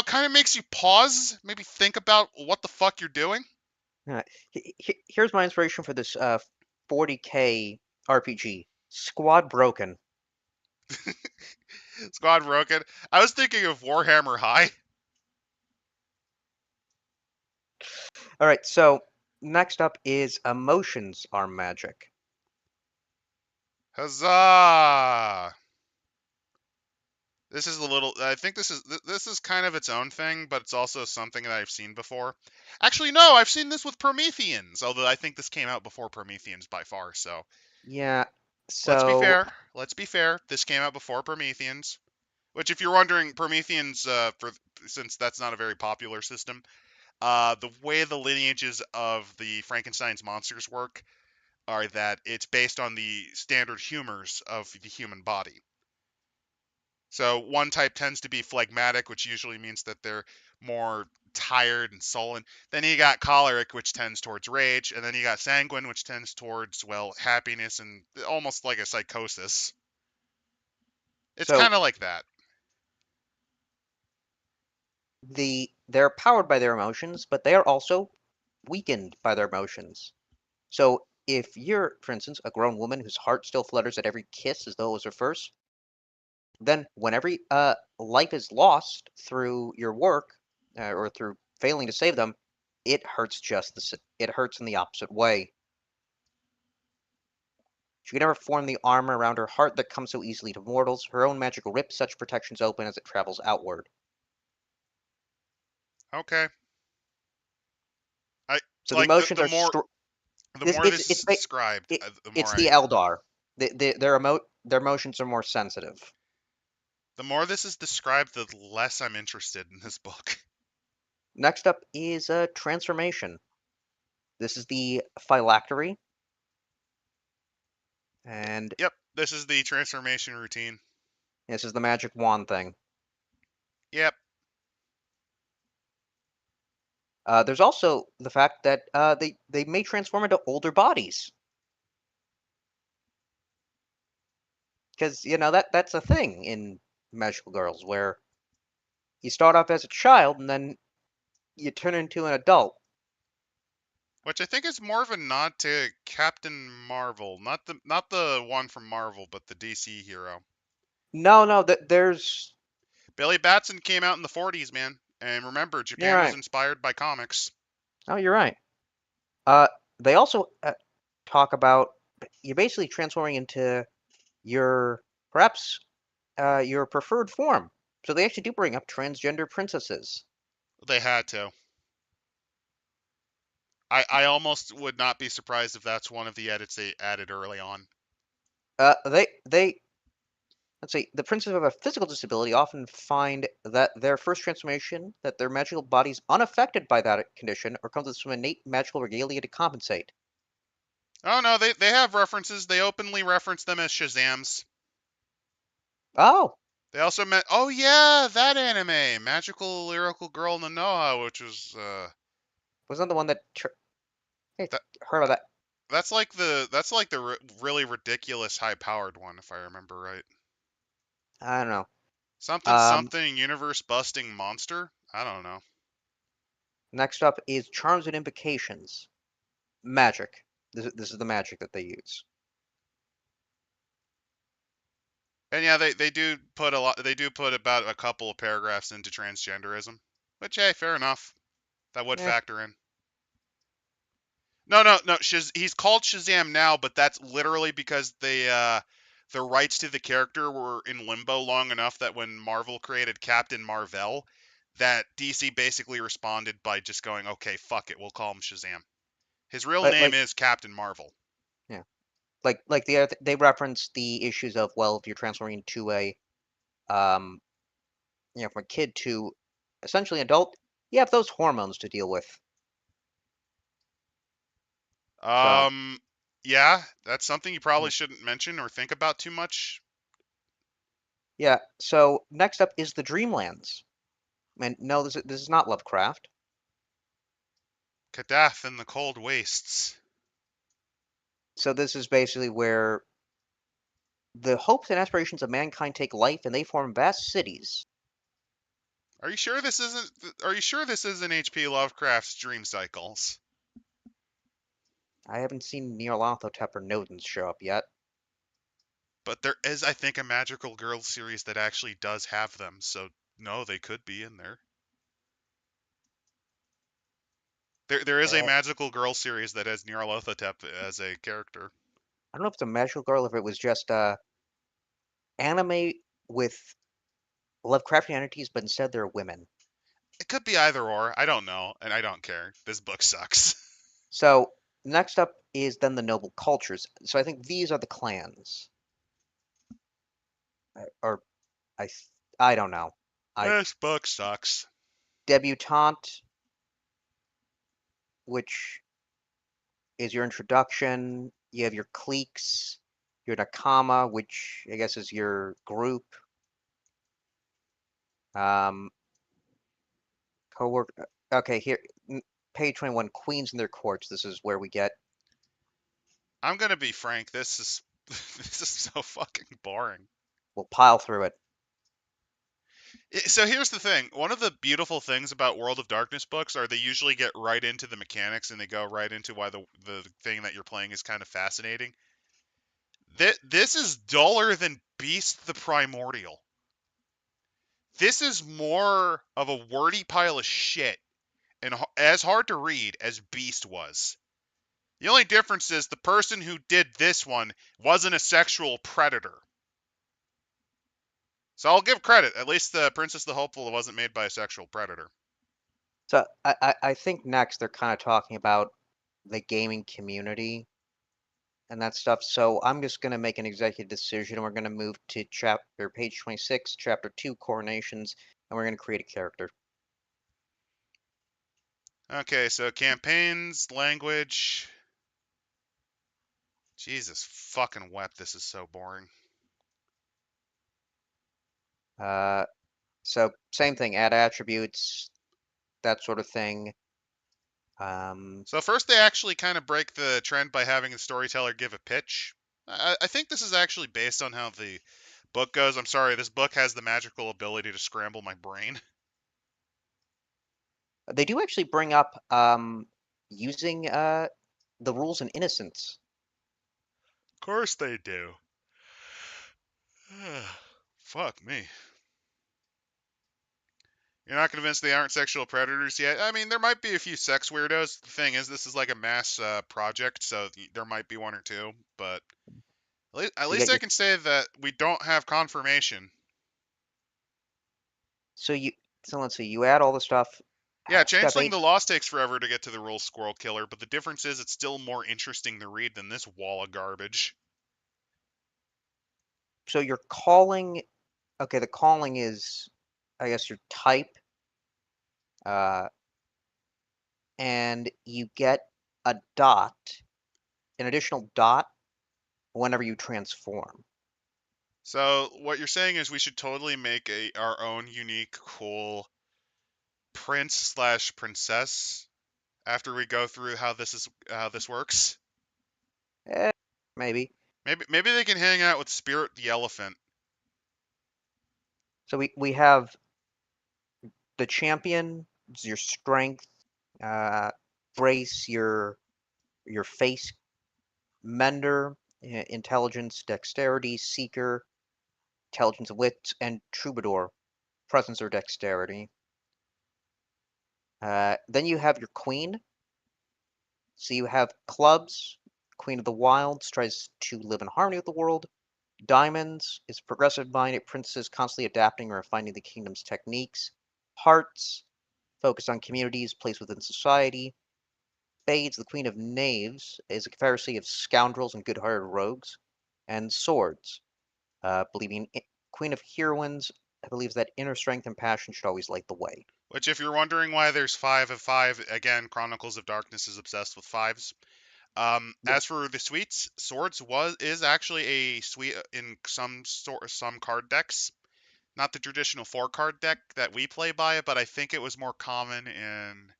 kind of makes you pause, maybe think about what the fuck you're doing. Uh, Here's my inspiration for this 40K RPG, Squad Broken. Squad Broken. I was thinking of Warhammer High. All right, so next up is emotions are magic. Huzzah! This is a little. I think this is kind of its own thing, but it's also something that I've seen before. Actually, no, I've seen this with Prometheans, although I think this came out before Prometheans by far. So Yeah, let's be so fair. Let's be fair. This came out before Prometheans. Which, if you're wondering, Prometheans, for since that's not a very popular system, the way the lineages of the Frankenstein's monsters work are that it's based on the standard humors of the human body. So one type tends to be phlegmatic, which usually means that they're more tired and sullen. Then you got choleric, which tends towards rage, and then you got sanguine, which tends towards, well, happiness and almost like a psychosis. It's so kind of like that. they're powered by their emotions, but they are also weakened by their emotions. So if you're, for instance, a grown woman whose heart still flutters at every kiss as though it was her first, then whenever life is lost through your work or through failing to save them, it hurts it hurts in the opposite way. She can never form the armor around her heart that comes so easily to mortals. Her own magic will rip such protections open as it travels outward. Okay. I So the like emotions the are more the this more this is ba- described, it, the more it's the I Eldar. Their emotions are more sensitive. the more this is described, the less I'm interested in this book. Next up is transformation. This is the phylactery, and Yep, this is the transformation routine. this is the magic wand thing. Yep. There's also the fact that they may transform into older bodies, because that's a thing in magical girls where you start off as a child and then you turn into an adult. Which I think is more of a nod to Captain Marvel, not the one from Marvel, but the DC hero. No, no, there's. Billy Batson came out in the 40s, man. And remember, You're Japan was right. inspired by comics. Oh, you're right. Uh, they also talk about you basically transforming into your perhaps your preferred form. So they actually do bring up transgender princesses. They had to. I almost would not be surprised if that's one of the edits they added early on. They let's see, the princes of a physical disability often find that their first transformation, that their magical bodies unaffected by that condition, or comes with some innate magical regalia to compensate. Oh no, they have references. They openly reference them as Shazams. Oh, They also met. Oh yeah, that anime, Magical Lyrical Girl Nanoha, which was was not the one that hey, that heard of that? that's like the really ridiculous high powered one, if I remember right. I don't know. Something Um, something universe busting monster. I don't know. Next up is charms and invocations. Magic. This is the magic that they use. And yeah, they do put a lot. They do put about a couple of paragraphs into transgenderism, which hey, fair enough. That would Eh, factor in. No, no, no. He's called Shazam now, but that's literally because the rights to the character were in limbo long enough that when Marvel created Captain Marvel, that DC basically responded by just going, "Okay, fuck it, we'll call him Shazam." His real name like is Captain Marvel. yeah, they reference the issues of well, if you're transforming into a um, from a kid to essentially adult, you have those hormones to deal with. So Um, yeah, that's something you probably yeah, shouldn't mention or think about too much. yeah. So next up is the dreamlands. And no, this is not Lovecraft. Kadath in the cold wastes. So this is basically where the hopes and aspirations of mankind take life, and they form vast cities. Are you sure this isn't? Are you sure this isn't H.P. Lovecraft's Dream Cycles? I haven't seen Nyarlathotep or Nodens show up yet. But there is, I think, a Magical Girl series that actually does have them. So no, they could be in there. There is a Eh, Magical Girl series that has Nyarlathotep as a character. I don't know if it's a magical girl, or if it was just anime with Lovecraftian entities, but instead they're women. It could be either or. I don't know, and I don't care. This book sucks. So next up is then the noble cultures. So I think these are the clans, or I, I don't know. I This book sucks. debutante, which is your introduction. You have your cliques, your nakama, which I guess is your group. Um, co-work. Okay, here, page 21, queens and their courts. This is where we get. I'm gonna be frank. This is this is so fucking boring. We'll pile through it. So here's the thing. One of the beautiful things about World of Darkness books are they usually get right into the mechanics and they go right into why the thing that you're playing is kind of fascinating. This is duller than Beast the Primordial. This is more of a wordy pile of shit and as hard to read as Beast was. The only difference is the person who did this one wasn't a sexual predator. So I'll give credit. At least the Princess the Hopeful wasn't made by a sexual predator. So I think next they're kind of talking about the gaming community and that stuff. So I'm just going to make an executive decision. And we're going to move to chapter page 26, chapter 2, Coronations, and we're going to create a character. Okay, so campaigns, language. Jesus fucking wept. This is so boring. Uh, so same thing, add attributes, that sort of thing. Um, So first, they actually kind of break the trend by having the storyteller give a pitch. I think this is actually based on how the book goes. I'm sorry, this book has the magical ability to scramble my brain. They do actually bring up using the rules in Innocence. Of course they do. Fuck me. You're not convinced they aren't sexual predators yet? I mean, there might be a few sex weirdos. The thing is, this is like a mass project, so there might be one or two, but at So you least got I your can say that we don't have confirmation. so you so let's see. You add all the stuff. Yeah, Step Changeling eight. the Lost takes forever to get to the rules Squirrel Killer, but the difference is it's still more interesting to read than this wall of garbage. So you're calling. Okay, the calling is, I guess, your type, uh, and you get a dot, an additional dot whenever you transform. So what you're saying is we should totally make our own unique, cool prince slash princess after we go through how this works. Eh, maybe. Maybe they can hang out with Spirit the elephant. So we have the champion, is your strength, uh, brace, your face, mender, intelligence, dexterity, seeker, intelligence, wit, and troubadour, presence or dexterity. Then you have your queen. So you have clubs, Queen of the Wilds tries to live in harmony with the world. Diamonds is progressive minded princess constantly adapting or refining the kingdom's techniques. Hearts, focused on communities placed within society. Spades, the Queen of Knaves, is a confederacy of scoundrels and good-hearted rogues. And swords, believing Queen of Heroines believes that inner strength and passion should always light the way. Which, if you're wondering why there's 5 of 5, again, Chronicles of Darkness is obsessed with fives. Yeah. As for the suites, swords is actually a suite in some card decks. Not the traditional 4 card deck that we play by, but I think it was more common in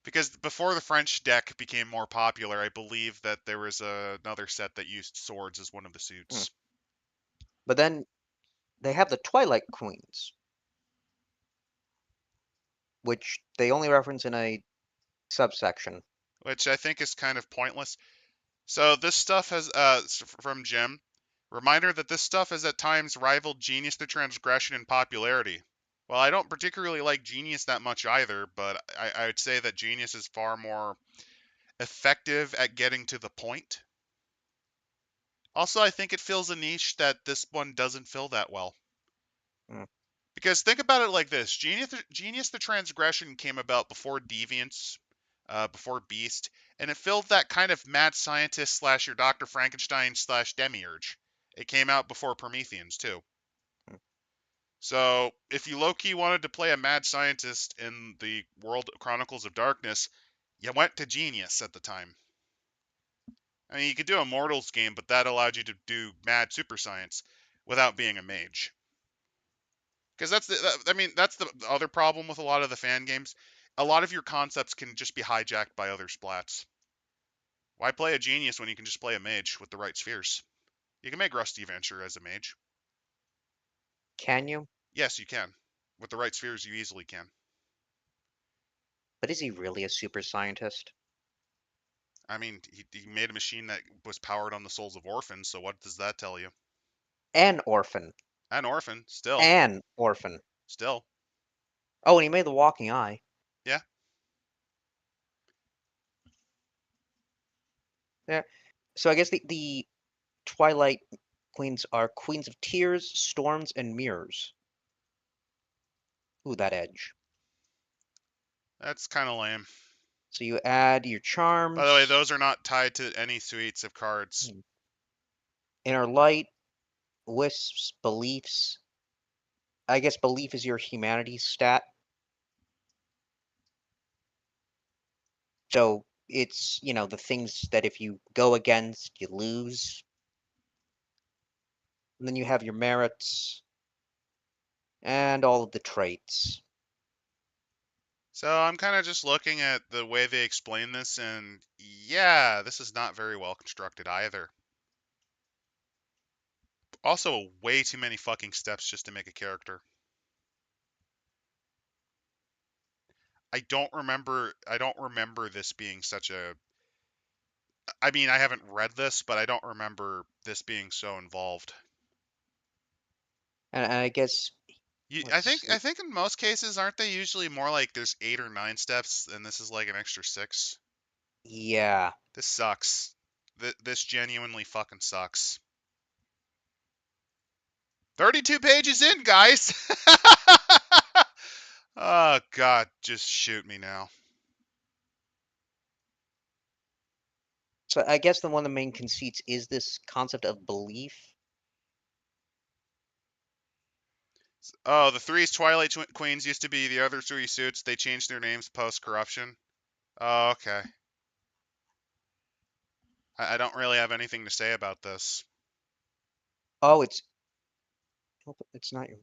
because before the French deck became more popular, I believe that there was another set that used swords as one of the Hmm. suits. But then they have the Twilight Queens, which they only reference in a subsection. Which I think is kind of pointless. So this stuff has from Jim. Reminder that this stuff has at times rivaled Genius the Transgression in popularity. Well, I don't particularly like Genius that much either, but I would say that Genius is far more effective at getting to the point. Also, I think it fills a niche that this one doesn't fill that well. Hmm. Because think about it like this: Genius the Transgression came about before Deviants, before Beast, and it filled that kind of mad scientist slash your Dr. Frankenstein slash Demiurge. It came out before Prometheans too. Hmm. So if you low key wanted to play a mad scientist in the world Chronicles of Darkness, you went to Genius at the time. I mean, you could do a Mortals game, but that allowed you to do mad super science without being a mage. Because I mean, that's the other problem with a lot of the fan games. A lot of your concepts can just be hijacked by other splats. Why play a genius when you can just play a mage with the right spheres? You can make Rusty Venture as a mage. Can you? Yes, you can. With the right spheres, you easily can. But is he really a super scientist? I mean, he made a machine that was powered on the souls of orphans, so what does that tell you? An orphan. An orphan, still. An orphan. Still. Oh, and he made the walking eye. Yeah. Yeah. So I guess the Twilight Queens are Queens of Tears, Storms, and Mirrors. Ooh, that edge. That's kind of lame. So you add your By the way, charms, those are not tied to any suites of cards. inner light, wisps, beliefs. I guess belief is your humanity stat. So it's, the things that if you go against, you lose. And then you have your merits and all of the traits. So I'm kind of just looking at the way they explain this, and yeah, this is not very well constructed either. Also, way too many fucking steps just to make a character. I don't remember this being such a. I mean, I haven't read this, but I don't remember this being so involved. And I guess I let's think see. in most cases, aren't they usually more like there's 8 or 9 steps, and this is like an extra 6? Yeah. This sucks. This genuinely fucking sucks. 32 pages in, guys. Oh God, just shoot me now. So I guess one of the main conceits is this concept of belief. Oh, the three Twilight Queens used to be the other three suits. They changed their names post corruption. Oh, okay. I don't really have anything to say about this. Oh, it's not your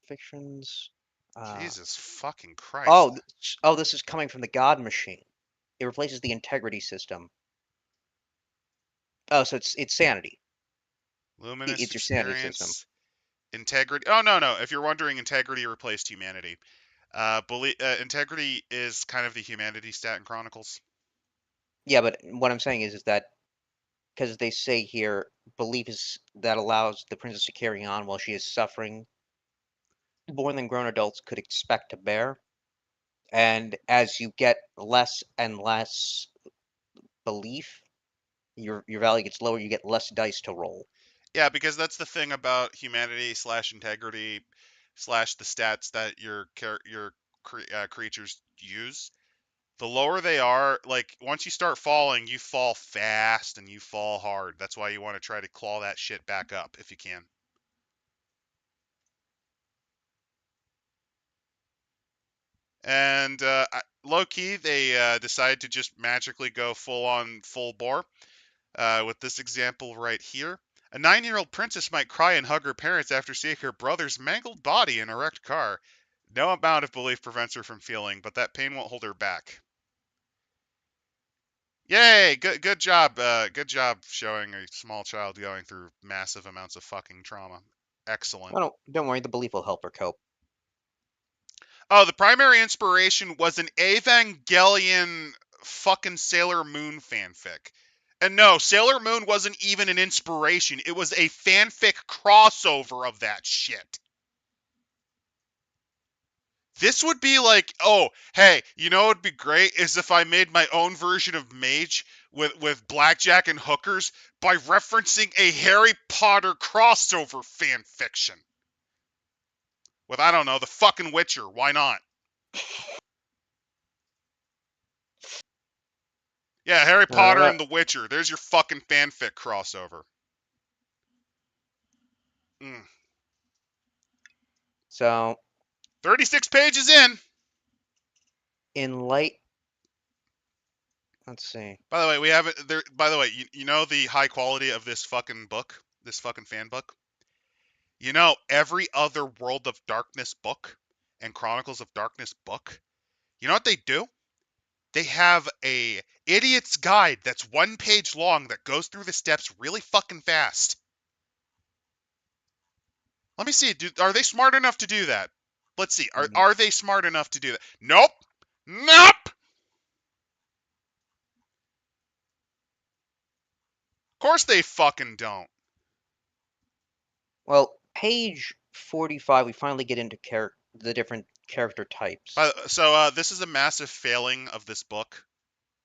fictions. Uh, Jesus fucking Christ. oh, oh, this is coming from the God Machine. It replaces the integrity system. Oh, so it's sanity. Luminous It's your sanity system. experience. Integrity. Oh, no, no. If you're wondering, integrity replaced humanity. Integrity is kind of the humanity stat in Chronicles. Yeah, but what I'm saying is that because they say here, belief is that allows the princess to carry on while she is suffering more than grown adults could expect to bear. And as you get less and less belief, your value gets lower. You get less dice to roll. Yeah, because that's the thing about humanity slash integrity slash the stats that your creatures use. The lower they are, like once you start falling, you fall fast and you fall hard. That's why you want to try to claw that shit back up if you can. And low key, they decide to just magically go full on full bore with this example right here. A 9-year-old princess might cry and hug her parents after seeing her brother's mangled body in a wrecked car. No amount of belief prevents her from feeling, but that pain won't hold her back. Yay! Good job showing a small child going through massive amounts of fucking trauma. Excellent. Well, don't worry, the belief will help her cope. Oh, the primary inspiration was an Evangelion fucking Sailor Moon fanfic. And no, Sailor Moon wasn't even an inspiration. It was a fanfic crossover of that shit. This would be like, oh, hey, you know what would be great is if I made my own version of Mage with blackjack and hookers by referencing a Harry Potter crossover fan fiction. With, I don't know, the fucking Witcher. Why not? Yeah, Harry Potter That, and the Witcher. There's your fucking fanfic crossover. Mm. so 36 pages in. in light, let's see. By the way, we have it there. By the way, you know the high quality of this fucking book, this fucking fan book. You know every other World of Darkness book and Chronicles of Darkness book. You know what they do? They have a idiot's guide that's 1 page long that goes through the steps really fucking fast. Let me see. Are they smart enough to do that? Let's see. Are they smart enough to do that? Nope. Nope. Of course they fucking don't. Well, page 45, we finally get into the different character types. So this is a massive failing of this book.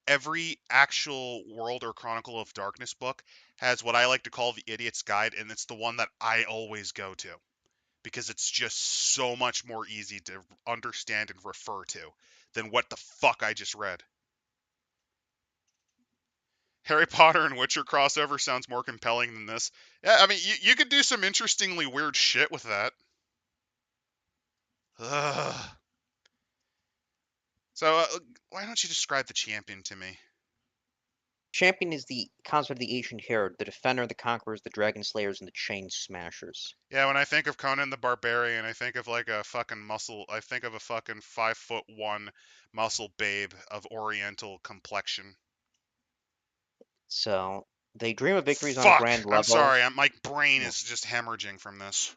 Every actual World or Chronicle of Darkness book has what I like to call the Idiot's Guide, and it's the one that I always go to because it's just so much more easy to understand and refer to than what the fuck I just read. Harry Potter and Witcher crossover sounds more compelling than this. Yeah, I mean, you could do some interestingly weird shit with that. Ugh. So, why don't you describe the champion to me? Champion is the concept of the ancient hero, the defender, the conquerors, the dragon slayers, and the chain smashers. Yeah, when I think of Conan the Barbarian, I think of like a fucking muscle. I think of a fucking 5'1" muscle babe of Oriental complexion. So they dream of victories on a Fuck! grand I'm level. sorry. My brain Yeah. is just hemorrhaging from this.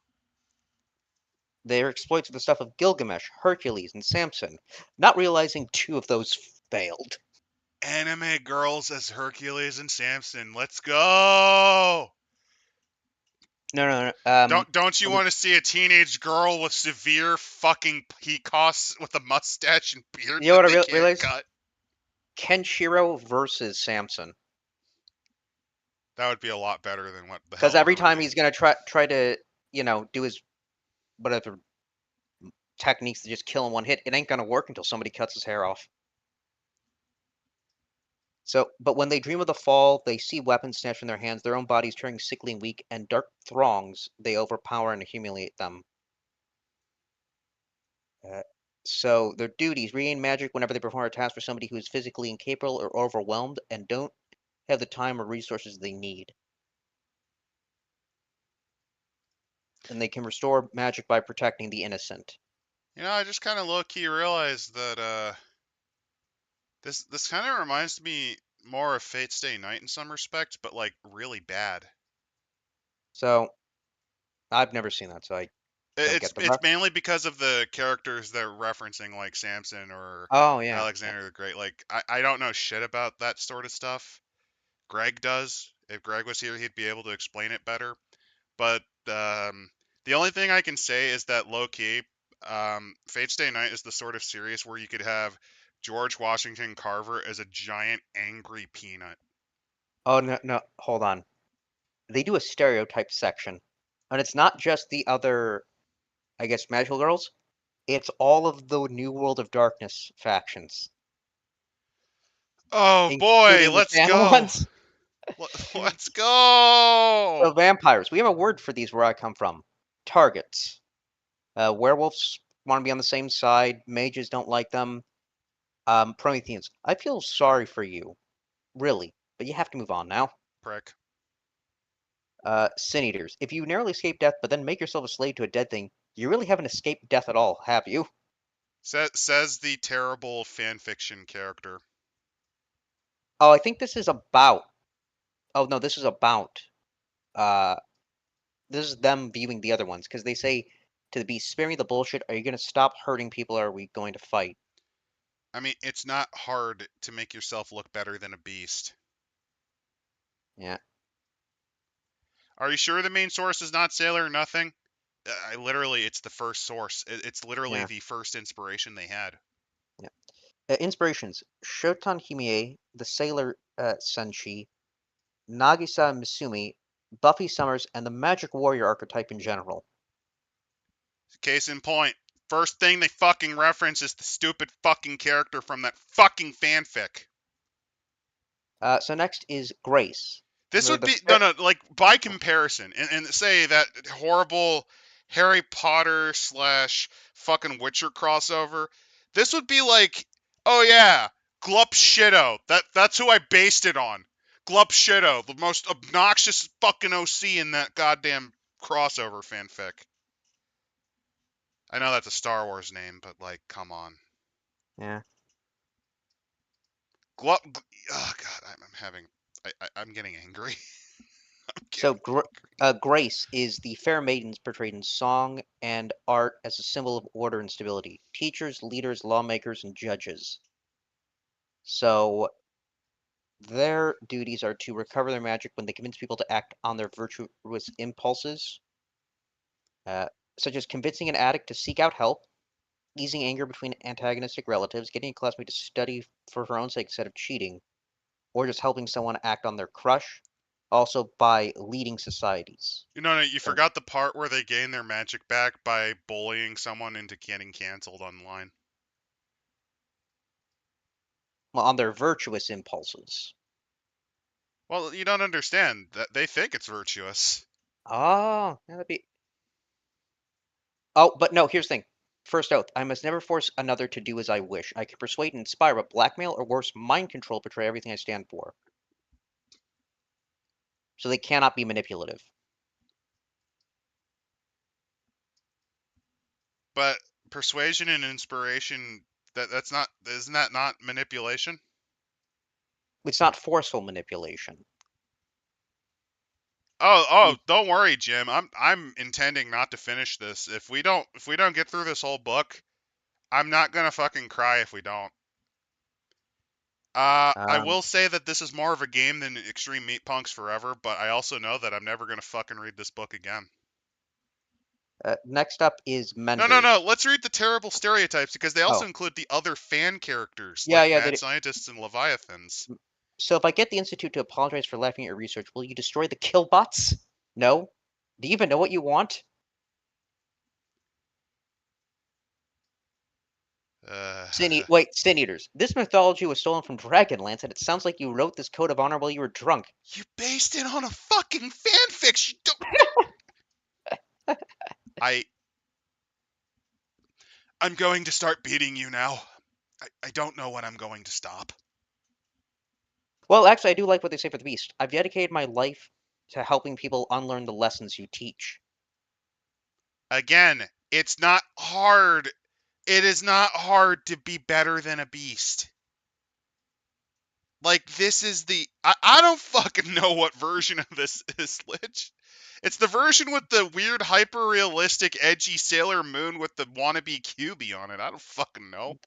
Their exploits are the stuff of Gilgamesh, Hercules, and Samson, not realizing two of those failed. Anime girls as Hercules and Samson. Let's go. No, no, no. Don't you want to see a teenage girl with severe fucking PCOS with a mustache and beard You know that what I they can't realized? cut? Kenshiro versus Samson. That would be a lot better than what the Because hell every we're time reading. he's gonna try to, do his whatever techniques to just kill in one hit, it ain't gonna work until somebody cuts his hair off. So, but when they dream of the fall, they see weapons snatched from their hands, their own bodies turning sickly and weak, and dark throngs, they overpower and humiliate them. Uh, so their duties: regain magic whenever they perform a task for somebody who is physically incapable or overwhelmed and don't have the time or resources they need. And they can restore magic by protecting the innocent. I just kind of low key realized that this kind of reminds me more of Fate Stay Night in some respects, but like really bad. So I've never seen that, so I don't It's get the it's ref. mainly because of the characters they're referencing, like Samson or Oh yeah, yeah. Alexander the Great. Like I don't know shit about that sort of stuff. Greg does. If Greg was here, he'd be able to explain it better. But the only thing I can say is that low key, Fate Stay Night is the sort of series where you could have George Washington Carver as a giant angry peanut. Oh no, no, hold on. They do a stereotype section, and it's not just the other, I guess, magical girls. It's all of the New World of Darkness factions, Oh boy, including the let's fan go. ones. Let's go. So vampires. We have a word for these where I come from. Targets. Werewolves want to be on the same side. Mages don't like them. Prometheans. I feel sorry for you, really, but you have to move on now. Prick. Sin Eaters. If you narrowly escape death, but then make yourself a slave to a dead thing, you really haven't escaped death at all, have you? Says the terrible fanfiction character. Oh, I think this is about. Oh no, this is about. Uh, this is them viewing the other ones because they say to the beast, "Spare me the bullshit. Are you gonna stop hurting people, or are we going to fight?" I mean, it's not hard to make yourself look better than a beast. Yeah, Are you sure the main source is not Sailor Nothing? I literally, it's the first source. It's literally yeah, the first inspiration they had. yeah. Inspirations: Shotan Himie, the Sailor Senshi, Nagisa Misumi, Buffy Summers, and the Magic Warrior archetype in general. Case in point, first thing they fucking reference is the stupid fucking character from that fucking fanfic. So next is Grace. This They're would the be no, fair. no, like by comparison, and say that horrible Harry Potter slash fucking Witcher crossover. This would be like, oh yeah, Glup Shitto. That's who I based it on. Glup Shitto, the most obnoxious fucking OC in that goddamn crossover fanfic. I know that's a Star Wars name, but like, come on. Yeah. Glup. Oh god, I'm having. I'm getting angry. I'm So getting angry. Grace is the fair maidens portrayed in song and art as a symbol of order and stability. Teachers, leaders, lawmakers, and judges. So their duties are to recover their magic when they convince people to act on their virtuous impulses, uh, such as convincing an addict to seek out help, easing anger between antagonistic relatives, getting a classmate to study for her own sake instead of cheating, or just helping someone act on their crush. Also by leading societies. No, you So, forgot the part where they gain their magic back by bullying someone into getting canceled online. well, on their virtuous impulses. Well, you don't understand that they think it's virtuous. Oh, that'd be. Oh, but no, here's the thing. First oath, I must never force another to do as I wish. I can persuade and inspire, but blackmail or worse, mind control betray everything I stand for. So they cannot be manipulative. But persuasion and inspiration, that's not, isn't that not manipulation? It's not forceful manipulation. Oh, don't worry, Jim. I'm intending not to finish this. If we don't get through this whole book, I'm not gonna fucking cry if we don't. I Um, will say that this is more of a game than Extreme Meat Punks Forever, but I also know that I'm never gonna fucking read this book again. Next up is No, no, no. Menders. Let's read the terrible stereotypes because they also Oh, include the other fan characters yeah, like yeah. mad scientists and leviathans. So if I get the Institute to apologize for laughing at your research, will you destroy the killbots? No? Do you even know what you want? Uh, Sin Eaters. This mythology was stolen from Dragonlance, and it sounds like you wrote this code of honor while you were drunk. you based it on a fucking fanfiction. I I'm going to start beating you now. I don't know when I'm going to stop. Well, actually, I do like what they say for the Beast. I've dedicated my life to helping people unlearn the lessons you teach. Again, it's not hard. It is not hard to be better than a beast. Like this is the I don't fucking know what version of this is Lich. It's the version with the weird hyper realistic edgy Sailor Moon with the wannabe QB on it. I don't fucking know.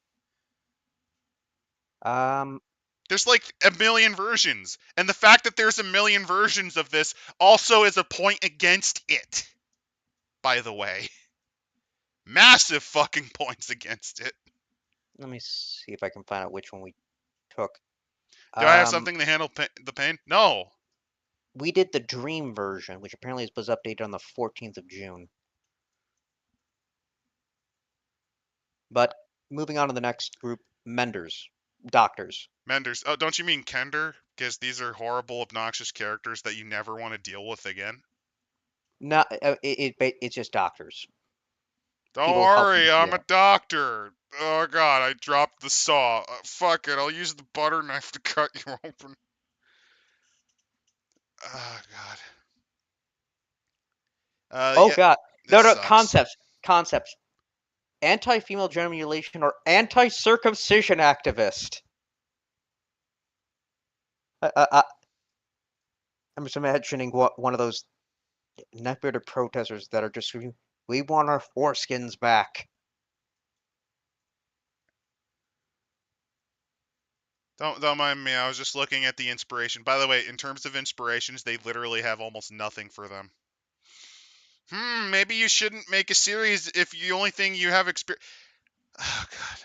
Um, There's like a million versions. And the fact that there's a million versions of this also is a point against it, by the way. Massive fucking points against it. let me see if I can find out which one we took. Do I have Um, something to handle the pain? No. we did the Dream version, which apparently was updated on the 14th of June. But moving on to the next group, Menders, Doctors. Menders. Oh, don't you mean Kender? Because these are horrible, obnoxious characters that you never want to deal with again. Not, it's just doctors. Don't People helping worry, to I'm a heal. doctor. Oh god, I dropped the saw. Fuck it, I'll use the butter knife to cut you open. Oh god. Oh Yeah, God, no, this no, sucks. concepts. Anti-female genital mutilation or anti-circumcision activist. I, I, I- I'm just imagining what one of those neckbearded protesters that are just screaming, "We want our foreskins back." Don't mind me. I was just looking at the inspiration. By the way, in terms of inspirations, they literally have almost nothing for them. Maybe you shouldn't make a series if the only thing you have experience. Oh god.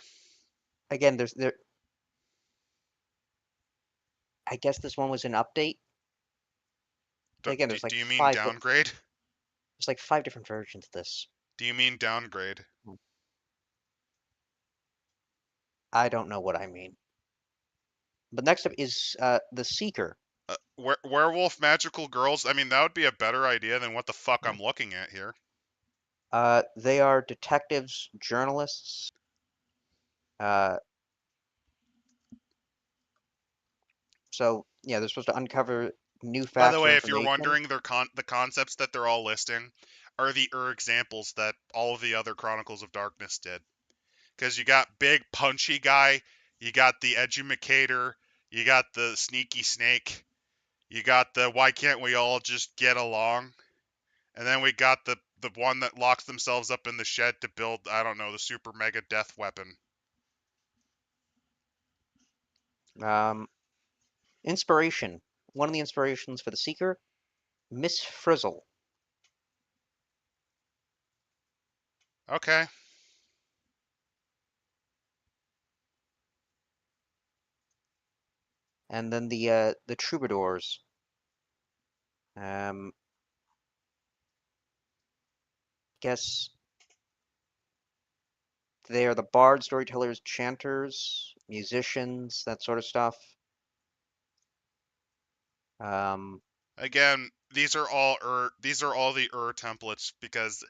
Again, there's there. I guess this one was an update. Do, But again, do, there's like do you mean downgrade? there's like 5 different versions of this. Do you mean downgrade? I don't know what I mean. But next up is the Seeker. Werewolf magical girls. I mean, that would be a better idea than what the fuck I'm looking at here. They are detectives, journalists. Uh, so yeah, they're supposed to uncover new By the facts or way, if you're information. wondering, the concepts that they're all listing are the examples that all of the other Chronicles of Darkness did. Because you got big punchy guy, you got the edumacator, you got the sneaky snake, you got the why can't we all just get along, and then we got the one that locks themselves up in the shed to build, I don't know, the super mega death weapon. Um, Inspiration. One of the inspirations for the Seeker, Miss Frizzle. Okay. And then the Troubadours. Um, guess they are the bards, storytellers, chanters, musicians, that sort of stuff. Um, Again, these are all the templates because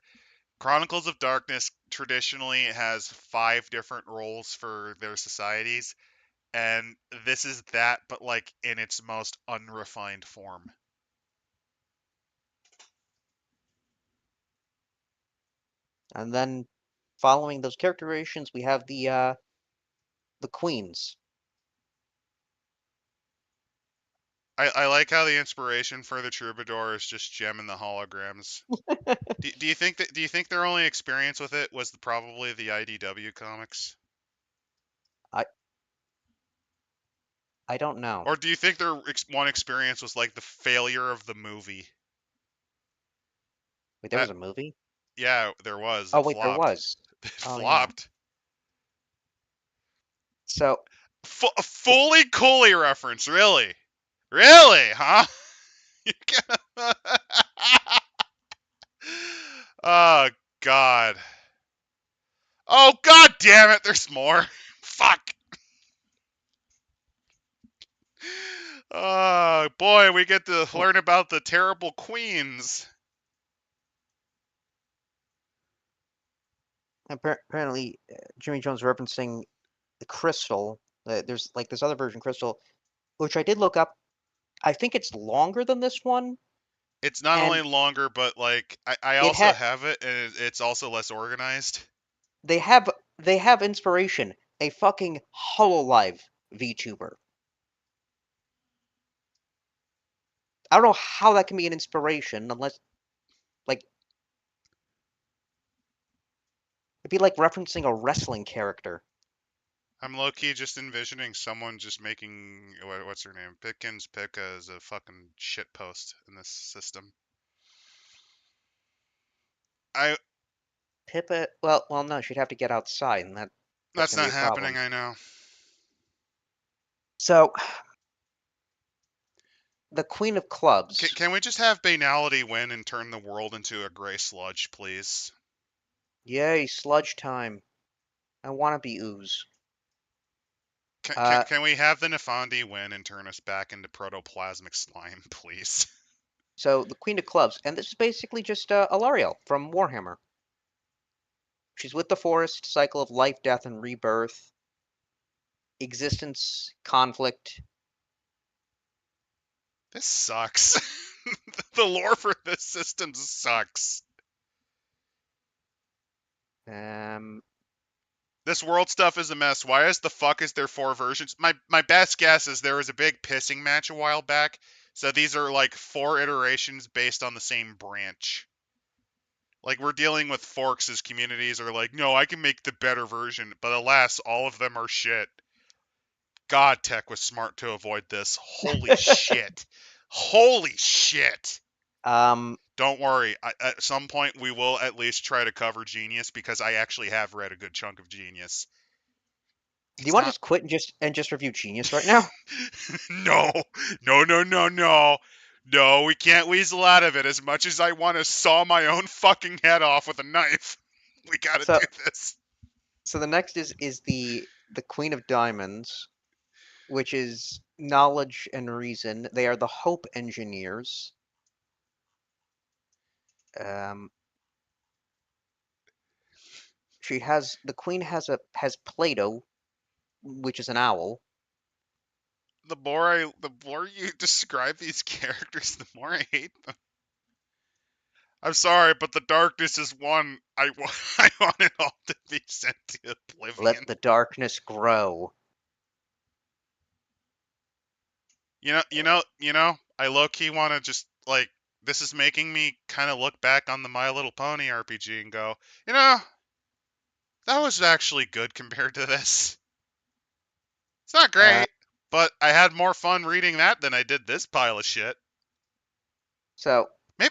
Chronicles of Darkness traditionally has 5 different roles for their societies, and this is that, but like in its most unrefined form. and then following those characterizations, we have the queens. I like how the inspiration for the Troubadour is just gemming the holograms. Do you think that do you think their only experience with it was probably the IDW comics, I I don't know. or do you think their one experience was like the failure of the movie? Wait, there That was a movie? yeah, there was. Oh It wait, there flopped. was. It Oh yeah. flopped. So A fully Cooley reference, really? Really, huh? You gonna... Oh God. Oh God damn it! There's more. Fuck. Oh boy, we get to well, learn about the terrible queens. apparently, Jimmy Jones referencing the crystal. There's like this other version crystal, which I did look up. I think it's longer than this one, It's not only and longer, but like I it also had have it, and it's also less organized. they have they have inspiration. A fucking Hololive VTuber. I don't know how that can be an inspiration unless like it'd be like referencing a wrestling character. I'm low key just envisioning someone just making what's her name, Pickens Picka as a fucking shit post in this system. I Pippa, well, no, she'd have to get outside, and that's That's gonna be not a happening. problem. I know. So, the Queen of Clubs. Can we just have banality win and turn the world into a gray sludge, please? Yay, sludge time. I want to be ooze. Can we have the Nefandi win and turn us back into protoplasmic slime, please? So the Queen of Clubs, and this is basically just Alariel from Warhammer. She's with the forest, cycle of life, death, and rebirth, existence, conflict. This sucks. The lore for this system sucks. Um, This world stuff is a mess. Why is the fuck is there four versions? My best guess is there was a big pissing match a while back. So these are like four iterations based on the same branch. Like we're dealing with forks as communities are like, no, I can make the better version, but alas, all of them are shit. God, Tech was smart to avoid this. Holy shit. Holy shit. um, Don't worry. At some point, we will at least try to cover Genius because I actually have read a good chunk of Genius. do you It's want to not. just quit and just review Genius right now? No, no, no, no, no. No, we can't weasel out of it as much as I want to saw my own fucking head off with a knife. We gotta So, do this. so the next is the Queen of Diamonds, which is knowledge and reason. They are the Hope Engineers. Um, the Queen has Plato, which is an owl. The more you describe these characters, the more I hate them. I'm sorry, but the darkness is one. I want it all to be sent to oblivion. Let the darkness grow. I low key want to just like this is making me kind of look back on the My Little Pony RPG and go, you know, that was actually good compared to this. It's not Uh, great, but I had more fun reading that than I did this pile of shit. so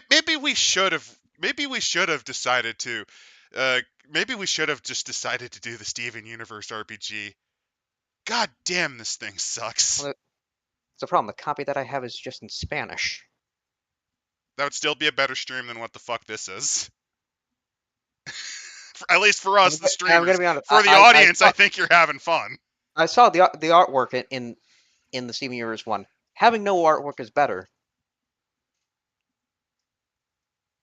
Maybe we should have. Maybe we should have decided to. Uh, Maybe we should have just decided to do the Steven Universe RPG. God damn, this thing sucks. well, it's a problem. The copy that I have is just in Spanish. That would still be a better stream than what the fuck this is. At least for I'm, us, the go- I'm gonna streamers. be honest. For the audience, I think you're having fun. I saw the artwork in the Steven Universe one. Having no artwork is better.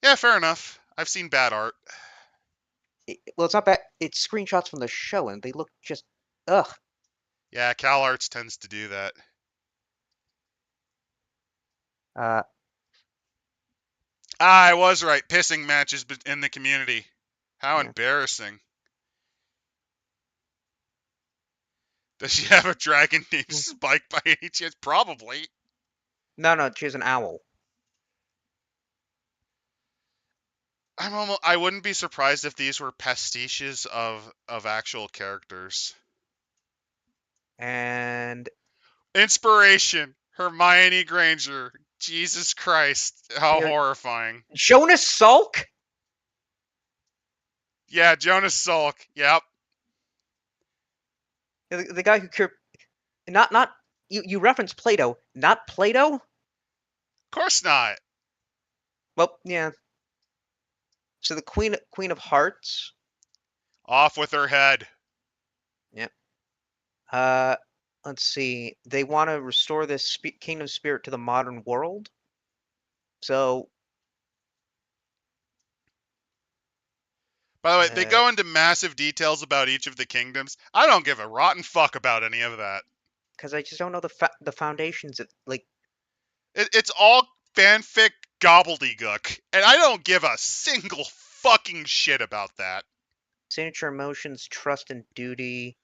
Yeah, fair enough. I've seen bad art. Well, it's not bad. It's screenshots from the show, and they look just ugh. Yeah, Cal Arts tends to do that. Uh, I was right. Pissing matches in the community. How yeah. embarrassing. Does she have a dragon named Mm. Spike by any chance? Probably. No, she has an owl. I wouldn't be surprised if these were pastiches of actual characters. And Inspiration, Hermione Granger. Jesus Christ, how here, horrifying. Jonas Salk. Yeah, Jonas Salk. Yep. The guy who cured. Not you reference Plato, not Plato. Of course not. Well, yeah. So the Queen of Hearts. Off with her head. Yep. Uh, let's see. They want to restore this kingdom spirit to the modern world. So, By the way, they uh, go into massive details about each of the kingdoms. I don't give a rotten fuck about any of that. because I just don't know the foundations of like It's all fanfic gobbledygook, and I don't give a single fucking shit about that. signature emotions, trust and duty,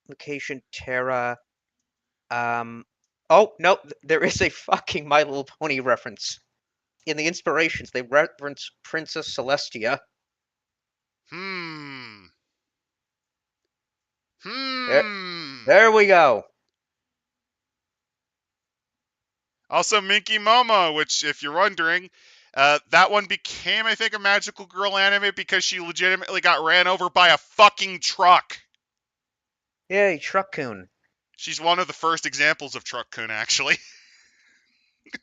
location, Terra. Oh no, there is a fucking My Little Pony reference in the inspirations. They reference Princess Celestia. Hmm. There, Hmm. there we go. Also, Minky Momo, which, if you're wondering, that one became, I think, a magical girl anime because she legitimately got ran over by a fucking truck. Yay, Truck-kun. She's one of the first examples of Truck-kun, actually.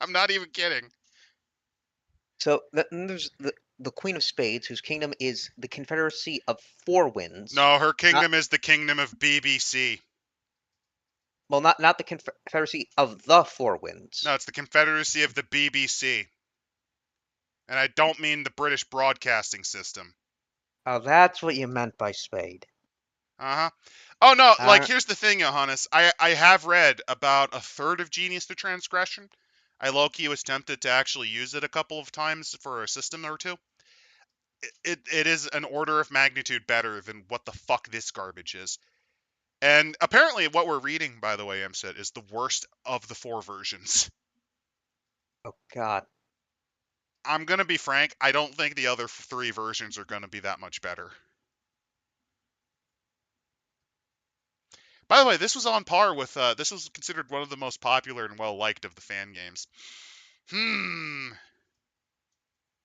I'm not even kidding. So then there's the Queen of Spades, whose kingdom is the Confederacy of Four Winds. No, her Not kingdom is the kingdom of BBC. well, not the Confederacy of the Four Winds. No, it's the Confederacy of the BBC. And I don't mean the British Broadcasting System. Oh, that's what you meant by Spade. Uh-huh. Oh, no, like, Uh, here's the thing, Johannes. I have read about a third of Genius to Transgression. I low-key was tempted to actually use it a couple of times for a system or two. It is an order of magnitude better than what the fuck this garbage is. And apparently what we're reading, by the way, ImpCit, is the worst of the four versions. oh God. I'm going to be frank, I don't think the other three versions are going to be that much better. By the way, this was on par with, this was considered one of the most popular and well-liked of the fan games.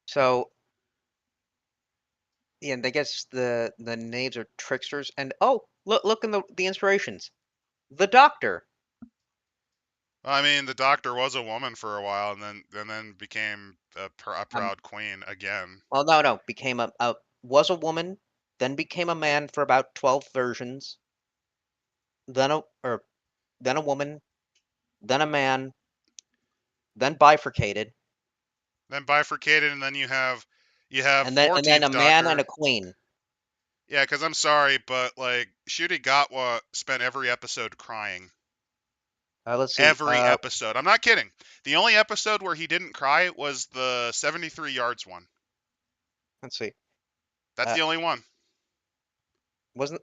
So yeah, and I guess the names are tricksters. And oh, look in the inspirations. The Doctor. I mean, the Doctor was a woman for a while, and then became a Um, proud queen again. well, no, became a was a woman, then became a man for about 12 versions, then a woman, then a man, then bifurcated, Then bifurcated, and then you have and then 14th a man and Doctor. a queen. Yeah, because I'm sorry, but like Ncuti Gatwa spent every episode crying. Let's see. Every episode. I'm not kidding. The only episode where he didn't cry was the 73 yards one. Let's see. That's Uh, the only one. wasn't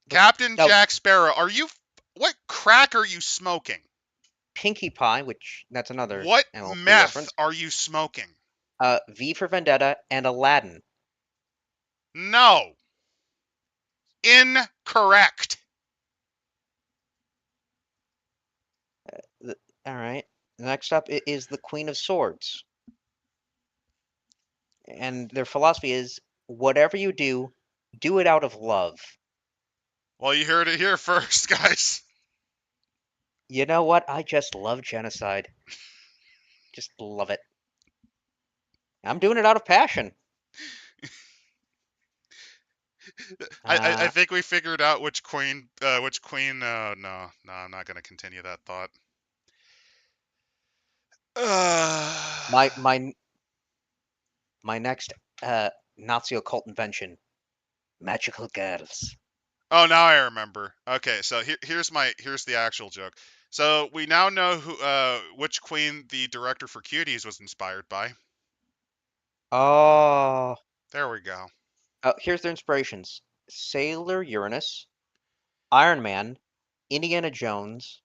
the Captain no Jack Sparrow, what crack are you smoking? Pinkie Pie, which that's another What MLP meth reference. are you smoking? V for Vendetta and Aladdin. No. Incorrect. All right. Next up is the Queen of Swords, and their philosophy is whatever you do it out of love. Well, you heard it here first, guys. You know what? I just love genocide. Just love it. I'm doing it out of passion. I Uh, think we figured out which queen. No, I'm not gonna continue that thought. my my my next Nazi occult invention: magical girls. Oh, now I remember. Okay, so here's the actual joke. So we now know which queen the director for Cuties was inspired by. Oh, There we go. here's their inspirations: Sailor Uranus, Iron Man, Indiana Jones,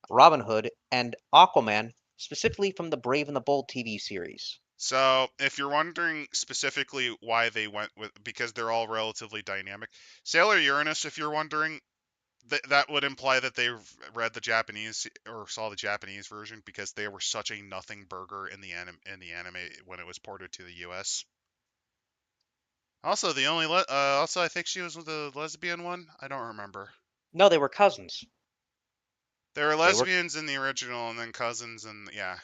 Robin Hood, and Aquaman, specifically from the Brave and the Bold TV series. So, if you're wondering specifically why they went with, because they're all relatively dynamic. Sailor Uranus, if you're wondering, that would imply that they've read the Japanese or saw the Japanese version because they were such a nothing burger in the anime when it was ported to the U.S. Also, also I think she was the lesbian one. I don't remember. No, they were cousins. They were They were. lesbians in the original, and then cousins, and yeah.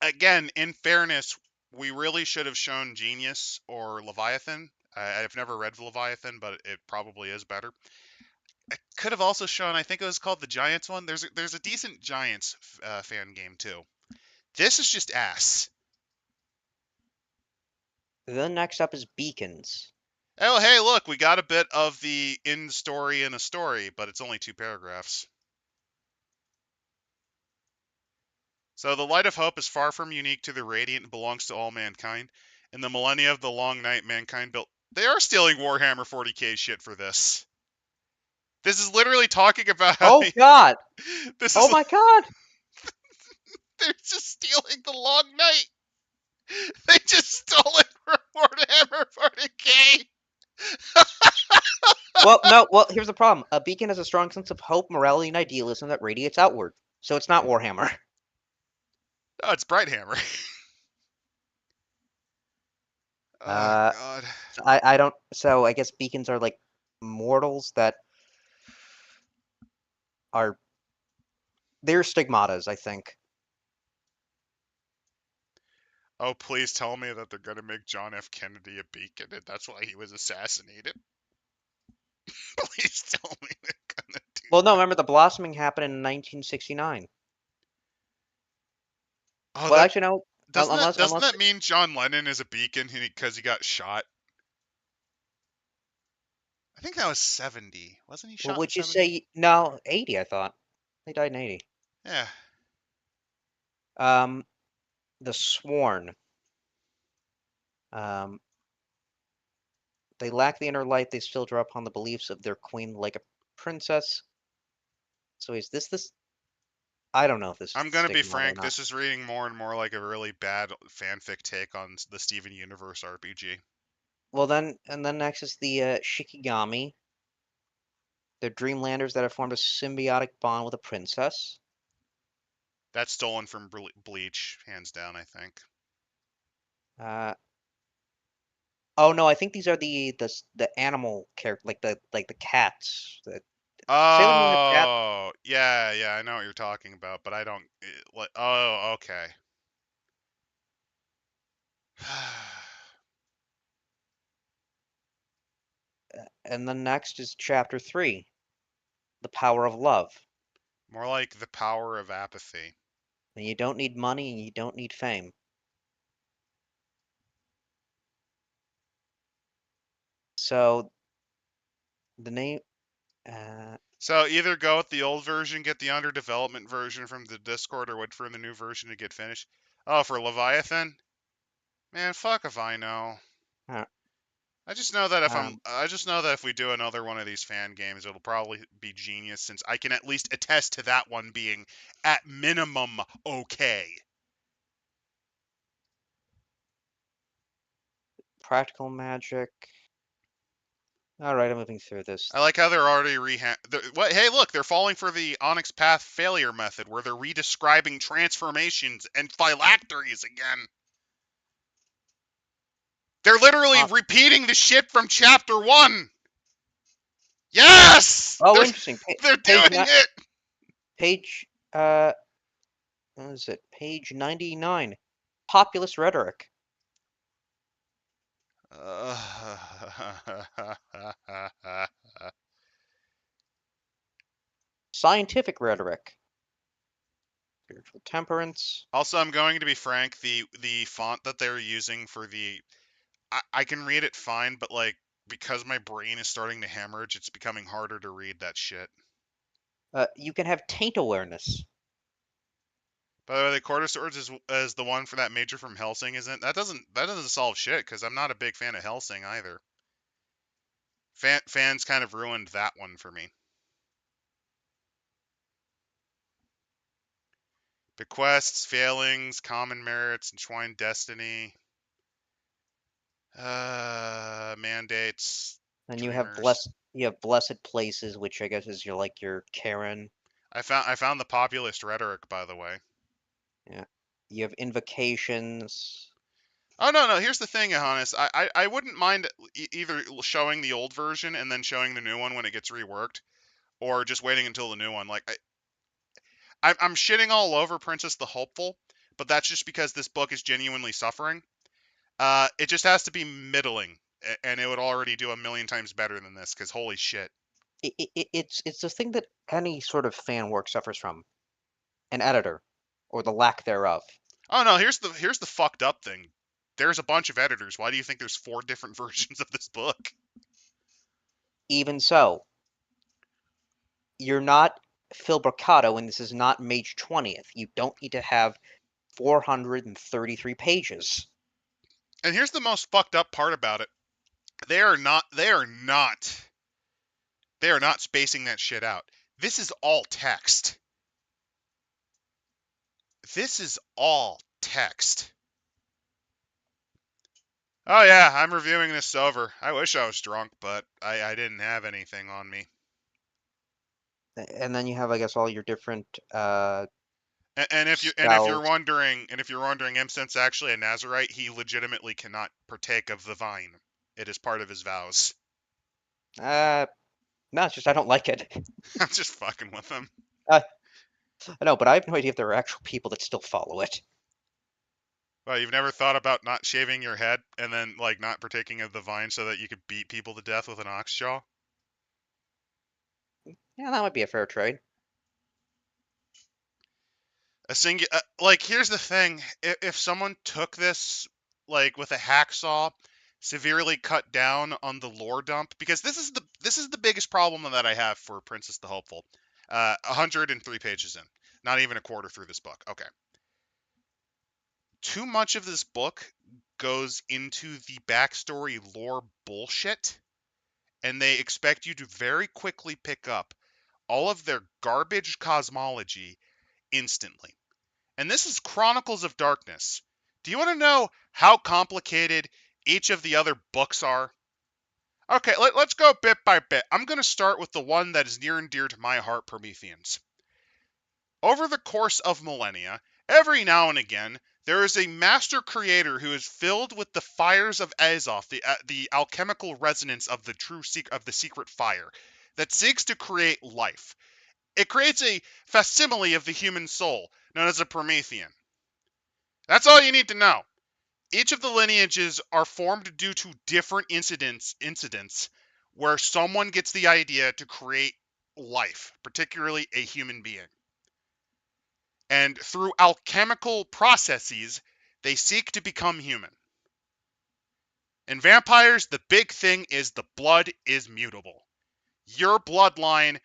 Again, in fairness, we really should have shown Genius or Leviathan. I've never read Leviathan, but it probably is better. I could have also shown. I think it was called the Giants one. There's a decent Giants fan game too. This is just ass. Then next up is Beacons. Oh, hey, look, we got a bit of the in story in a story, but it's only 2 paragraphs. So the light of hope is far from unique to the radiant and belongs to all mankind. In the millennia of the long night, mankind built. They are stealing Warhammer 40k shit for this. This is literally talking about how Oh God! this Oh is. my God! They're just stealing the long night. They just stole it from Warhammer 40k. Well, no. Well, here's the problem. A beacon has a strong sense of hope, morality, and idealism that radiates outward. So it's not Warhammer. Oh, it's Brighthammer. Oh Uh, God. I don't. So I guess beacons are like mortals that are. They're stigmatas, I think. Oh, please tell me that they're gonna make John F. Kennedy a beacon, and that's why he was assassinated. Please tell me they're gonna do Well, no. that. Remember, the blossoming happened in 1969. Oh, Well, that actually, no. doesn't Unless. that mean John Lennon is a beacon because he got shot? I think that was 70. Wasn't he Well, shot in would you 70? say no? 80, I thought. They died in 80. Yeah. Um, the Sworn. Um, they lack the inner light. They still draw upon the beliefs of their queen like a princess. So is this? I don't know if this is I'm the gonna be stigmata or frank. not. This is reading more and more like a really bad fanfic take on the Steven Universe RPG. Well, then next is the Shikigami. They're dreamlanders that have formed a symbiotic bond with a princess. That's stolen from Bleach, hands down. I think. Uh, oh no, I think these are the animal character, like the cats. The Sailor Moon has cats. Oh, yeah, yeah, I know what you're talking about, but I don't. Oh, okay. And then next is chapter 3, the power of love. More like the power of apathy. And you don't need money and you don't need fame. So the name, uh, So either go with the old version, get the under development version from the Discord, or wait for the new version to get finished. Oh, for Leviathan? Man, fuck if I know. uh, I just know that if we do another one of these fan games, it'll probably be genius since I can at least attest to that one being at minimum okay. practical magic. All right, I'm moving through this. I like how they're already what? Hey, look, they're falling for the Onyx Path failure method, where they're redescribing transformations and phylacteries again. They're literally Uh, repeating the shit from chapter one. Yes, oh, interesting. they're Page doing not it. page. What is it? Page 99. Populist rhetoric. Scientific rhetoric. Spiritual temperance. Also, I'm going to be frank. The font that they're using for I can read it fine, but like because my brain is starting to hemorrhage, it's becoming harder to read that shit. You can have taint awareness. By the way, the Quarter Swords is the one for that major from Helsing, isn't it? That doesn't solve shit because I'm not a big fan of Helsing either. Fans kind of ruined that one for me. Bequests, failings, common merits, entwined destiny, mandates, And dreamers. you have blessed places, which I guess is your Karen. I found the populist rhetoric, by the way. Yeah. You have invocations. Oh no, here's the thing, Johannes. I wouldn't mind either showing the old version and then showing the new one when it gets reworked, or just waiting until the new one. Like I'm shitting all over Princess the Hopeful, but that's just because this book is genuinely suffering. It just has to be middling, and it would already do a million times better than this. Because holy shit. It's the thing that any sort of fan work suffers from. An editor, or the lack thereof. Oh no, here's the fucked up thing. There's a bunch of editors. Why do you think there's 4 different versions of this book? Even so, you're not Phil Broccato, and this is not Mage 20th. You don't need to have 433 pages. And here's the most fucked up part about it. They are not spacing that shit out. This is all text. This is all text. Oh yeah, I'm reviewing this sober. I wish I was drunk, but I didn't have anything on me. And then you have, I guess, all your different And if you're spells. wondering, ImpCit's actually a Nazarite, he legitimately cannot partake of the vine. It is part of his vows. Uh, no, it's just I don't like it. I'm just fucking with him. Uh, I know, but I have no idea if there are actual people that still follow it. Well, you've never thought about not shaving your head and then like not partaking of the vine so that you could beat people to death with an ox jaw? Yeah, that might be a fair trade. Like here's the thing: if someone took this like with a hacksaw, severely cut down on the lore dump, because this is the biggest problem that I have for Princess the Hopeful. 103 pages in, not even a quarter through this book. Okay, too much of this book goes into the backstory lore bullshit, and they expect you to very quickly pick up all of their garbage cosmology instantly. And this is Chronicles of Darkness. Do you want to know how complicated each of the other books are? Okay, let's go bit by bit. I'm going to start with the one that is near and dear to my heart, Prometheans. Over the course of millennia, every now and again, there is a master creator who is filled with the fires of Azoth, the alchemical resonance of the secret fire, that seeks to create life. It creates a facsimile of the human soul, known as a Promethean. That's all you need to know. Each of the lineages are formed due to different incidents where someone gets the idea to create life, particularly a human being. And through alchemical processes, they seek to become human. In vampires, the big thing is the blood is mutable. Your bloodline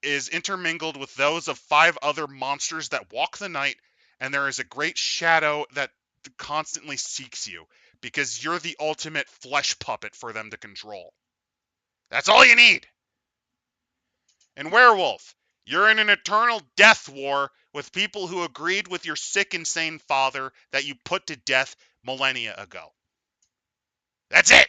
is intermingled with those of 5 other monsters that walk the night, and there is a great shadow that constantly seeks you because you're the ultimate flesh puppet for them to control. That's all you need. And werewolf, you're in an eternal death war with people who agreed with your sick, insane father that you put to death millennia ago. That's it.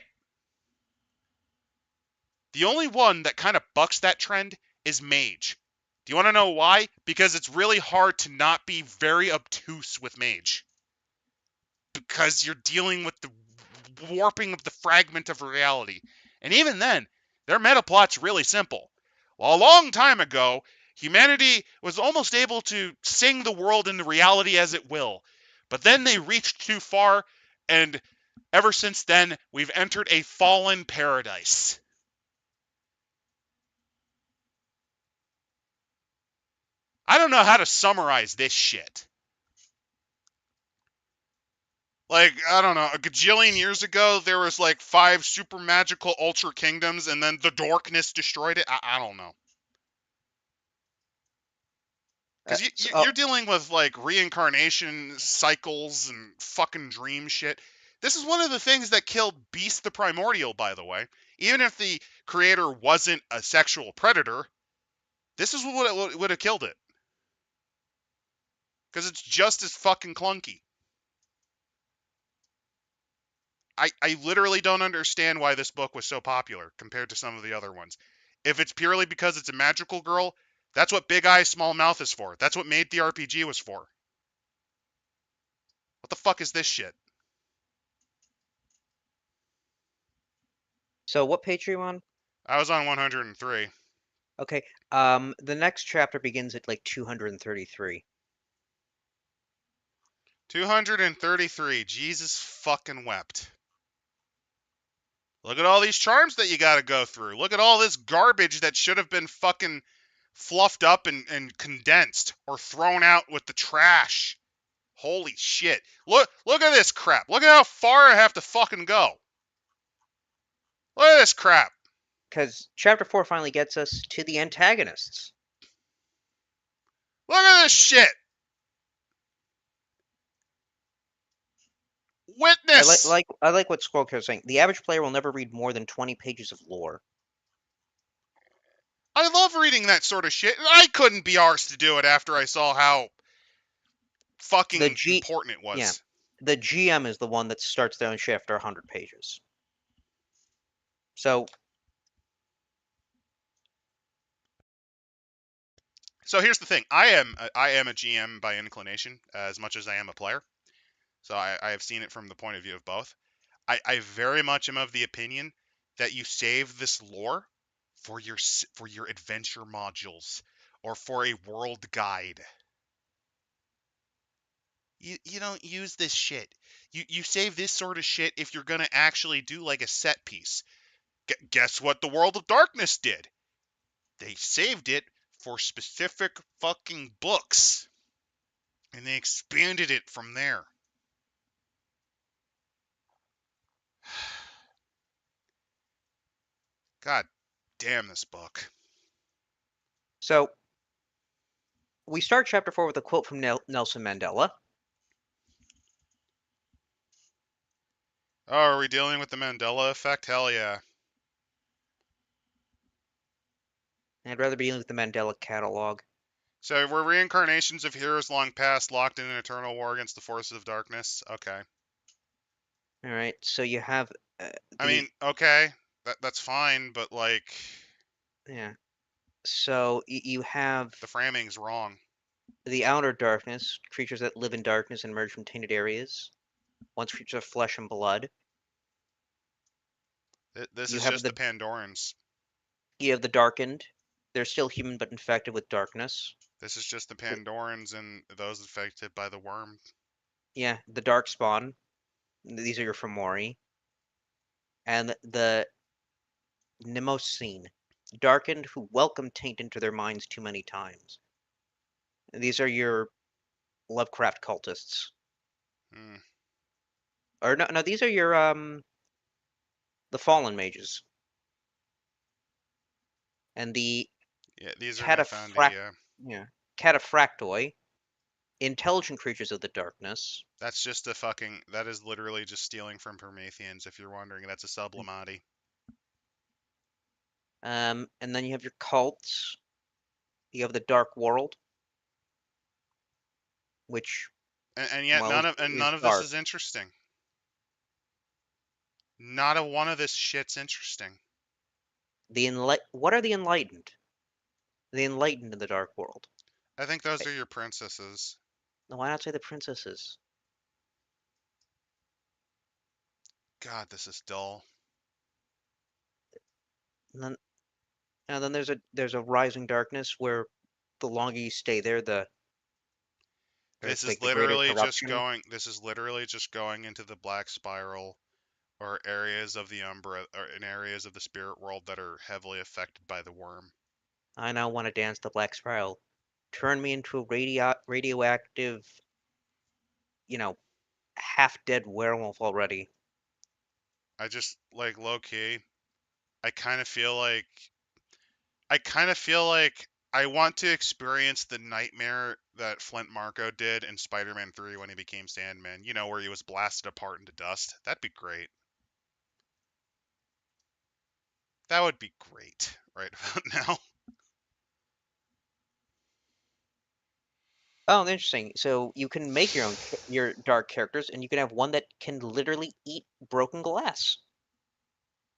The only one that kind of bucks that trend is Mage. Do you want to know why? Because it's really hard to not be very obtuse with Mage. Because you're dealing with the warping of the fragment of reality. And even then, their meta plot's really simple. Well, a long time ago, humanity was almost able to sing the world into reality as it will. But then they reached too far, and ever since then, we've entered a fallen paradise. I don't know how to summarize this shit. Like, I don't know, a gajillion years ago, there was like 5 super magical ultra kingdoms, and then the darkness destroyed it. I don't know. Because So, you're dealing with like reincarnation cycles and fucking dream shit. This is one of the things that killed Beast the Primordial, by the way. Even if the creator wasn't a sexual predator, this is what would have killed it. Because it's just as fucking clunky. I literally don't understand why this book was so popular compared to some of the other ones. If it's purely because it's a magical girl, that's what Big Eye Small Mouth is for. That's what Made the RPG was for. What the fuck is this shit? So what page are you on? I was on 103. Okay. The next chapter begins at like 233. 233. Jesus fucking wept. Look at all these charms that you gotta go through. Look at all this garbage that should have been fucking fluffed up and condensed or thrown out with the trash. Holy shit. Look at this crap. Look at how far I have to fucking go. Look at this crap. Because chapter 4 finally gets us to the antagonists. Look at this shit. Witness. I like what Squirrel is saying. The average player will never read more than 20 pages of lore. I love reading that sort of shit. I couldn't be arsed to do it after I saw how The fucking G, important it yeah, was. the GM is the one that starts their own shit after 100 pages. So So here's the thing. I am a GM by inclination as much as I am a player. So I have seen it from the point of view of both. I very much am of the opinion that you save this lore for your adventure modules or for a world guide. You don't use this shit. You save this sort of shit if you're gonna actually do like a set piece. Guess what the World of Darkness did? They saved it for specific fucking books, and they expanded it from there. God damn this book. so we start chapter 4 with a quote from Nelson Mandela. Oh, are we dealing with the Mandela effect? Hell yeah. I'd rather be with the Mandela catalog. So we're reincarnations of heroes long past, locked in an eternal war against the forces of darkness. Okay. All right, so you have I mean, okay, that's fine, but like, yeah. So you have the framing's wrong. the outer darkness, creatures that live in darkness and emerge from tainted areas. Once creatures of flesh and blood. This You is have just the the Pandorans. darkened. They're still human but infected with darkness. This is just the The, Pandorans and those affected by the worm. yeah, the dark spawn. These are your Fomori. And the Mnemosyne, darkened who welcome taint into their minds too many times. These are your Lovecraft cultists. Hmm. Or no, these are your the fallen mages. And the Yeah, these are Nefundi, cataphract yeah. yeah, cataphractoi, intelligent creatures of the darkness. That's just a fucking, that is literally just stealing from Prometheans, if you're wondering. That's a sublimati. And then you have your cults. You have the Dark World, which And yet well is none of this dark. is interesting. Not a one of this shit's interesting. What are the enlightened? The enlightened in the Dark World. I think those Eh, are your princesses. Why not say the princesses? God, this is dull. And then, there's a rising darkness where the longer you stay there, This there's is like the greater literally just corruption. going. This is literally just going into the black spiral, or areas of the Umbra, or in areas of the spirit world that are heavily affected by the worm. I now want to dance the Black Spiral. Turn me into a radioactive, you know, half dead werewolf already. I just like low key. I kind of feel like. I kind of feel like I want to experience the nightmare that Flint Marko did in Spider-Man 3 when he became Sandman. You know, where he was blasted apart into dust. That'd be great. That would be great right about now. Oh, interesting. So you can make your own your dark characters, and you can have one that can literally eat broken glass.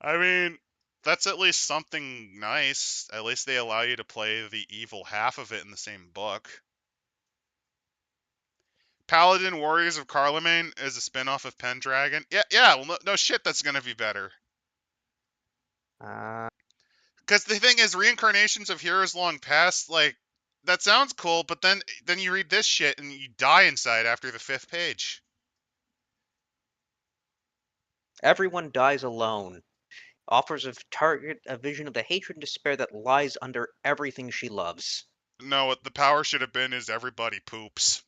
I mean, that's at least something nice. At least they allow you to play the evil half of it in the same book. Paladin Warriors of Carloman is a spin-off of Pendragon. Yeah, well, no shit, that's gonna be better. Uh, Because the thing is, reincarnations of heroes long past, like, that sounds cool, but then you read this shit and you die inside after the 5th page. Everyone dies alone. Offers of target a vision of the hatred and despair that lies under everything she loves. No, what the power should have been is everybody poops.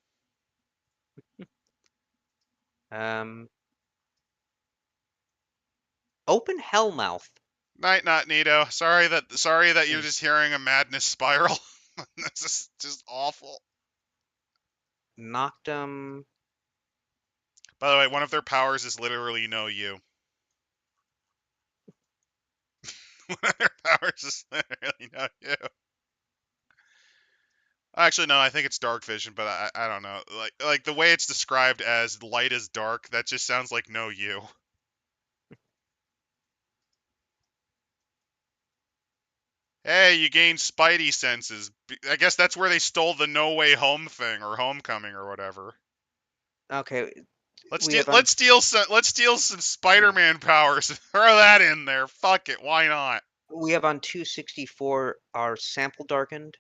Um, Open Hellmouth. Night, not Nito. Sorry that you're Hmm. just hearing a madness spiral. This is just awful. Noctum. By the way, one of their powers is literally know you. One of their powers is literally know you. Actually, no, I think it's dark vision, but I don't know. Like the way it's described as light as dark, that just sounds like know you. Hey, you gain Spidey senses. I guess that's where they stole the No Way Home thing or Homecoming or whatever. Okay, Let's we steal have on. let's steal some Yeah, Spider-Man powers. Throw that in there. Fuck it, why not? we have on 264 our sample darkened.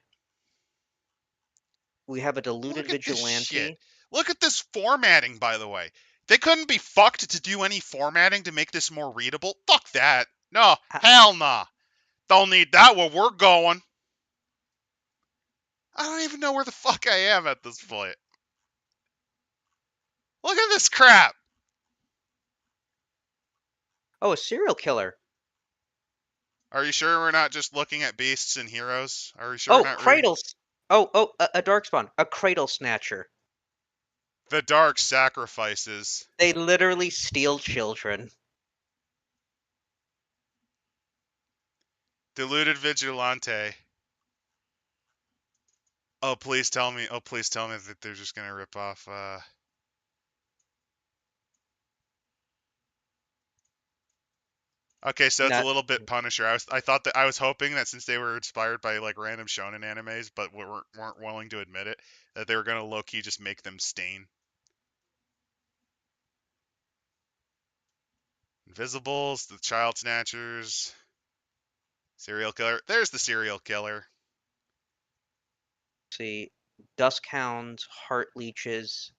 We have a deluded Look at this shit. vigilante. Look at this formatting, by the way. They couldn't be fucked to do any formatting to make this more readable. Fuck that. No, Ha- hell nah. Don't need that where we're going. I don't even know where the fuck I am at this point. Look at this crap. Oh, a serial killer. Are you sure we're not just looking at beasts and heroes? Are you sure we're Oh, not reading cradles. Oh, a darkspawn, a cradle snatcher. the dark sacrifices? They literally steal children. Deluded vigilante. Oh, please tell me. Oh, please tell me that they're just gonna rip off. Okay, so it's a Not. little bit Punisher. I thought that I was hoping that since they were inspired by like random shonen animes, but weren't willing to admit it, that they were gonna low key just make them stain. Invisibles, the child snatchers, serial killer. There's the serial killer. See, dusk hounds, heart leeches,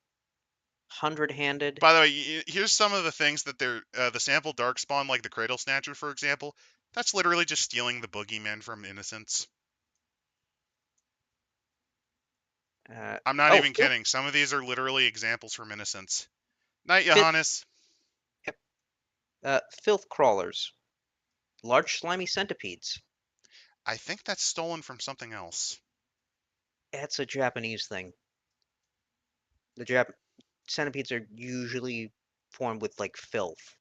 hundred-handed. By the way, here's some of the things that they're the sample darkspawn, like the cradle snatcher, for example. That's literally just stealing the boogeyman from Innocence. Uh, I'm not oh, even kidding. Some of these are literally examples from Innocence. Night, filth, Johannes. filth crawlers, large slimy centipedes. I think that's stolen from something else. That's a Japanese thing. The centipedes are usually formed with like filth.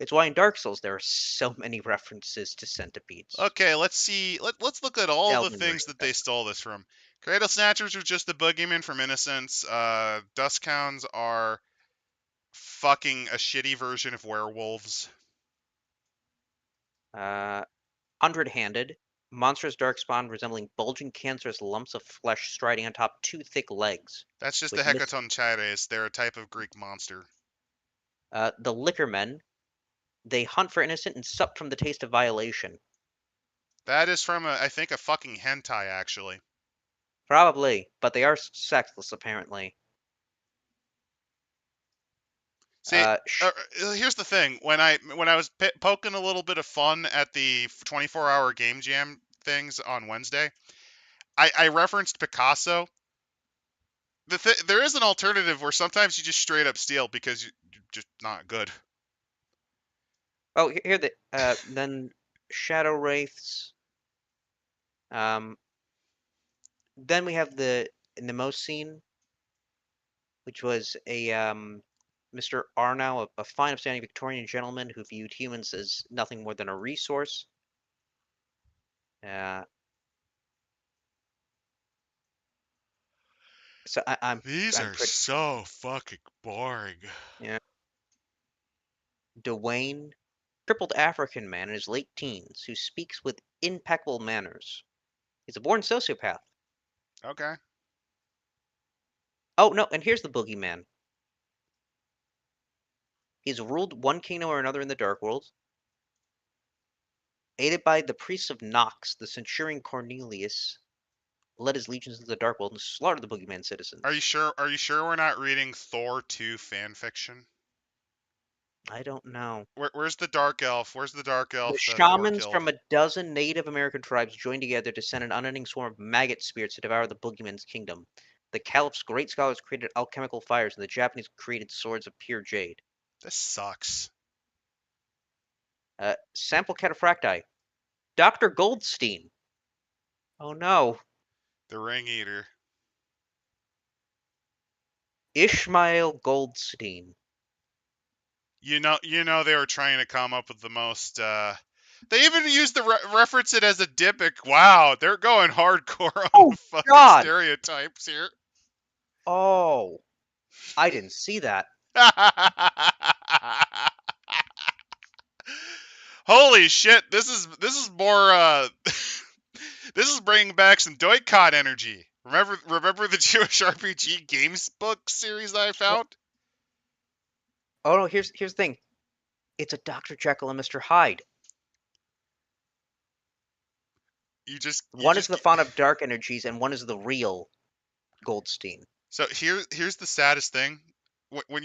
It's why in Dark Souls there are so many references to centipedes. Okay, let's see. Let's look at all the Elden Ring things that they especially. stole this from. Cradle Snatchers are just the boogeyman from Innocence. Duskhounds are fucking a shitty version of werewolves. Uh, Hundred-handed, monstrous darkspawn resembling bulging cancerous lumps of flesh striding on top two thick legs. That's just the With mis- Hecatoncheires. They're a type of Greek monster. the liquor men, they hunt for innocent and sup from the taste of violation. That is from I think a fucking hentai actually. Probably, but they are sexless apparently. See, Sh here's the thing. When I was poking a little bit of fun at the 24-hour game jam things on Wednesday, I referenced Picasso. There is an alternative where sometimes you just straight up steal because you're just not good. oh, here the then shadow wraiths. Um, then we have the Mnemosyne, which was a Mr. Arnow, a fine, upstanding Victorian gentleman who viewed humans as nothing more than a resource. Uh, so These I'm are pretty. so fucking boring. Yeah. Dwayne, crippled African man in his late teens who speaks with impeccable manners. He's a born sociopath. Okay. Oh no, and here's the boogeyman. He's ruled one kingdom or another in the Dark World. Aided by the priests of Nox, the centurion Cornelius led his legions into the Dark World and slaughtered the boogeyman Are you citizens. sure? Are you sure we're not reading Thor 2 fan fiction? I don't know. Where's the dark elf? Where's the dark The elf that Thor shamans killed? from a dozen Native American tribes joined together to send an unending swarm of maggot spirits to devour the boogeyman's kingdom. The Caliph's great scholars created alchemical fires, and the Japanese created swords of pure jade. This sucks. Sample cataphracti. Dr. Goldstein. Oh no. The Ring Eater. Ishmael Goldstein. You know they were trying to come up with the most. They even used the reference it as a Dybbuk. Wow, they're going hardcore on Oh the fucking God. stereotypes here. Oh, I didn't see that. Holy shit! This is more. This is bringing back some Doikon energy. Remember the Jewish RPG games book series I Well, found? oh no, here's the thing. It's a Dr. Jekyll and Mr. Hyde. You One is just the font of dark energies, and one is the real Goldstein. So here's the saddest thing. When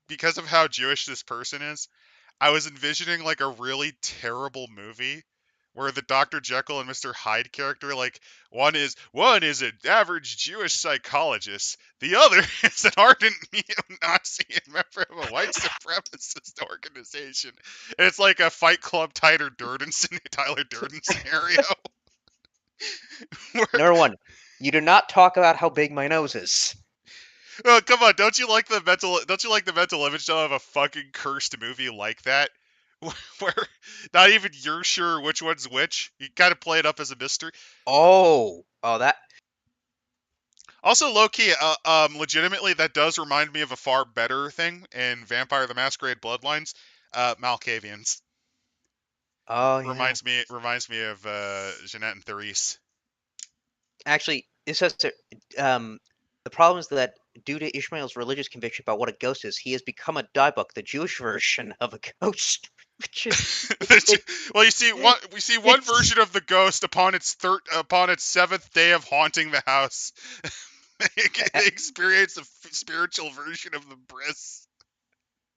because of how Jewish this person is, I was envisioning like a really terrible movie where the Dr. Jekyll and Mr. Hyde character, like one is an average Jewish psychologist, the other is an ardent neo-Nazi and member of a white supremacist organization. And it's like a Fight Club Tyler Durden scenario. Where, Number one, you do not talk about how big my nose is. oh, come on, don't you like the mental image though of a fucking cursed movie like that? Where not even you're sure which one's which. You kind of play it up as a mystery. Oh, that. Also, low key, legitimately, that does remind me of a far better thing in Vampire the Masquerade Bloodlines. Malkavians Oh yeah. reminds me of Jeanette and Therese. Actually, it says that, the problem is that due to Ishmael's religious conviction about what a ghost is, he has become a Dybbuk, the Jewish version of a ghost. Which is it, Well, we see one it's version of the ghost upon its seventh day of haunting the house. They experience a spiritual version of the Briss.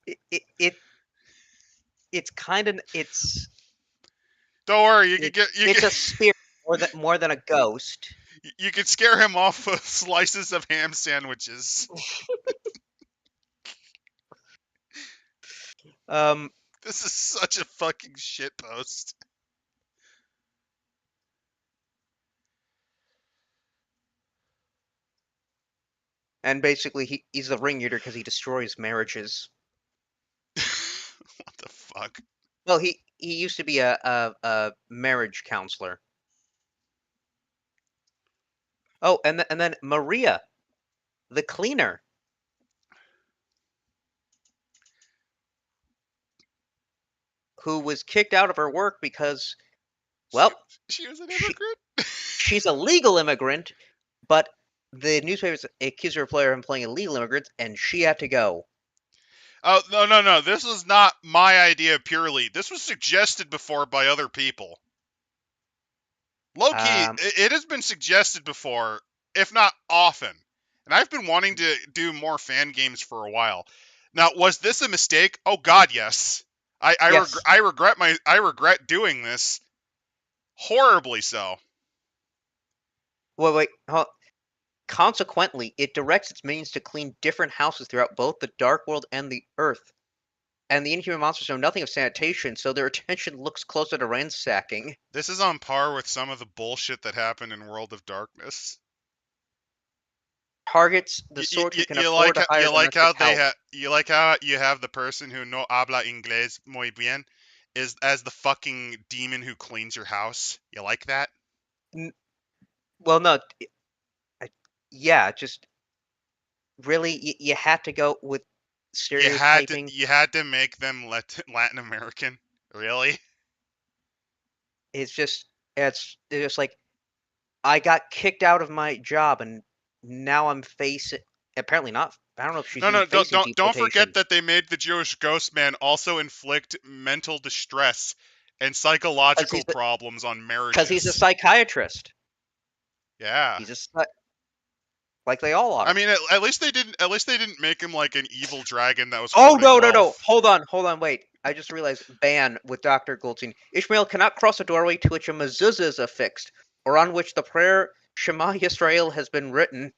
it, it, it it's kind of Don't worry, you can it, get you it's can a spirit more than a ghost. you can scare him off with slices of ham sandwiches. Um, This is such a fucking shit post. and basically he's the ring eater because he destroys marriages. What the fuck? Well, he used to be a marriage counselor. Oh, and then Maria, the cleaner, who was kicked out of her work because, She well, she was an she immigrant. she's a legal immigrant, but the newspapers accused her of playing illegal immigrants, and she had to go. Oh, no, no, no. This was not my idea purely. This was suggested before by other people. Low key, Um, it has been suggested before, if not often. And I've been wanting to do more fan games for a while. Now, was this a mistake? Oh God, yes. yes. I regret doing this horribly so. Wait. Consequently, it directs its minions to clean different houses throughout both the Dark World and the Earth. And the inhuman monsters know nothing of sanitation, so their attention looks closer to ransacking. This is on par with some of the bullshit that happened in World of Darkness. targets the You, sort who can you afford like to hire domestic help. you like how you have the person who no habla inglés muy bien is as the fucking demon who cleans your house. You like that? N- Well, no, I, yeah, just really, you had to go with stereotyping. You had to make them Latin American. Really? It's just it's just like I got kicked out of my job and now I'm facing. Apparently not. I don't know if she's No, even no, facing don't forget deportation that they made the Jewish ghost man also inflict mental distress and psychological problems on because he's a marriages. psychiatrist. Yeah. He's a like they all I are. mean, at least they didn't make him like an evil dragon that was Oh hoarding no no no! wealth. Hold on, wait! I just realized ban with Doctor Goldstein. Ishmael cannot cross a doorway to which a mezuzah is affixed, or on which the prayer Shema Yisrael has been written,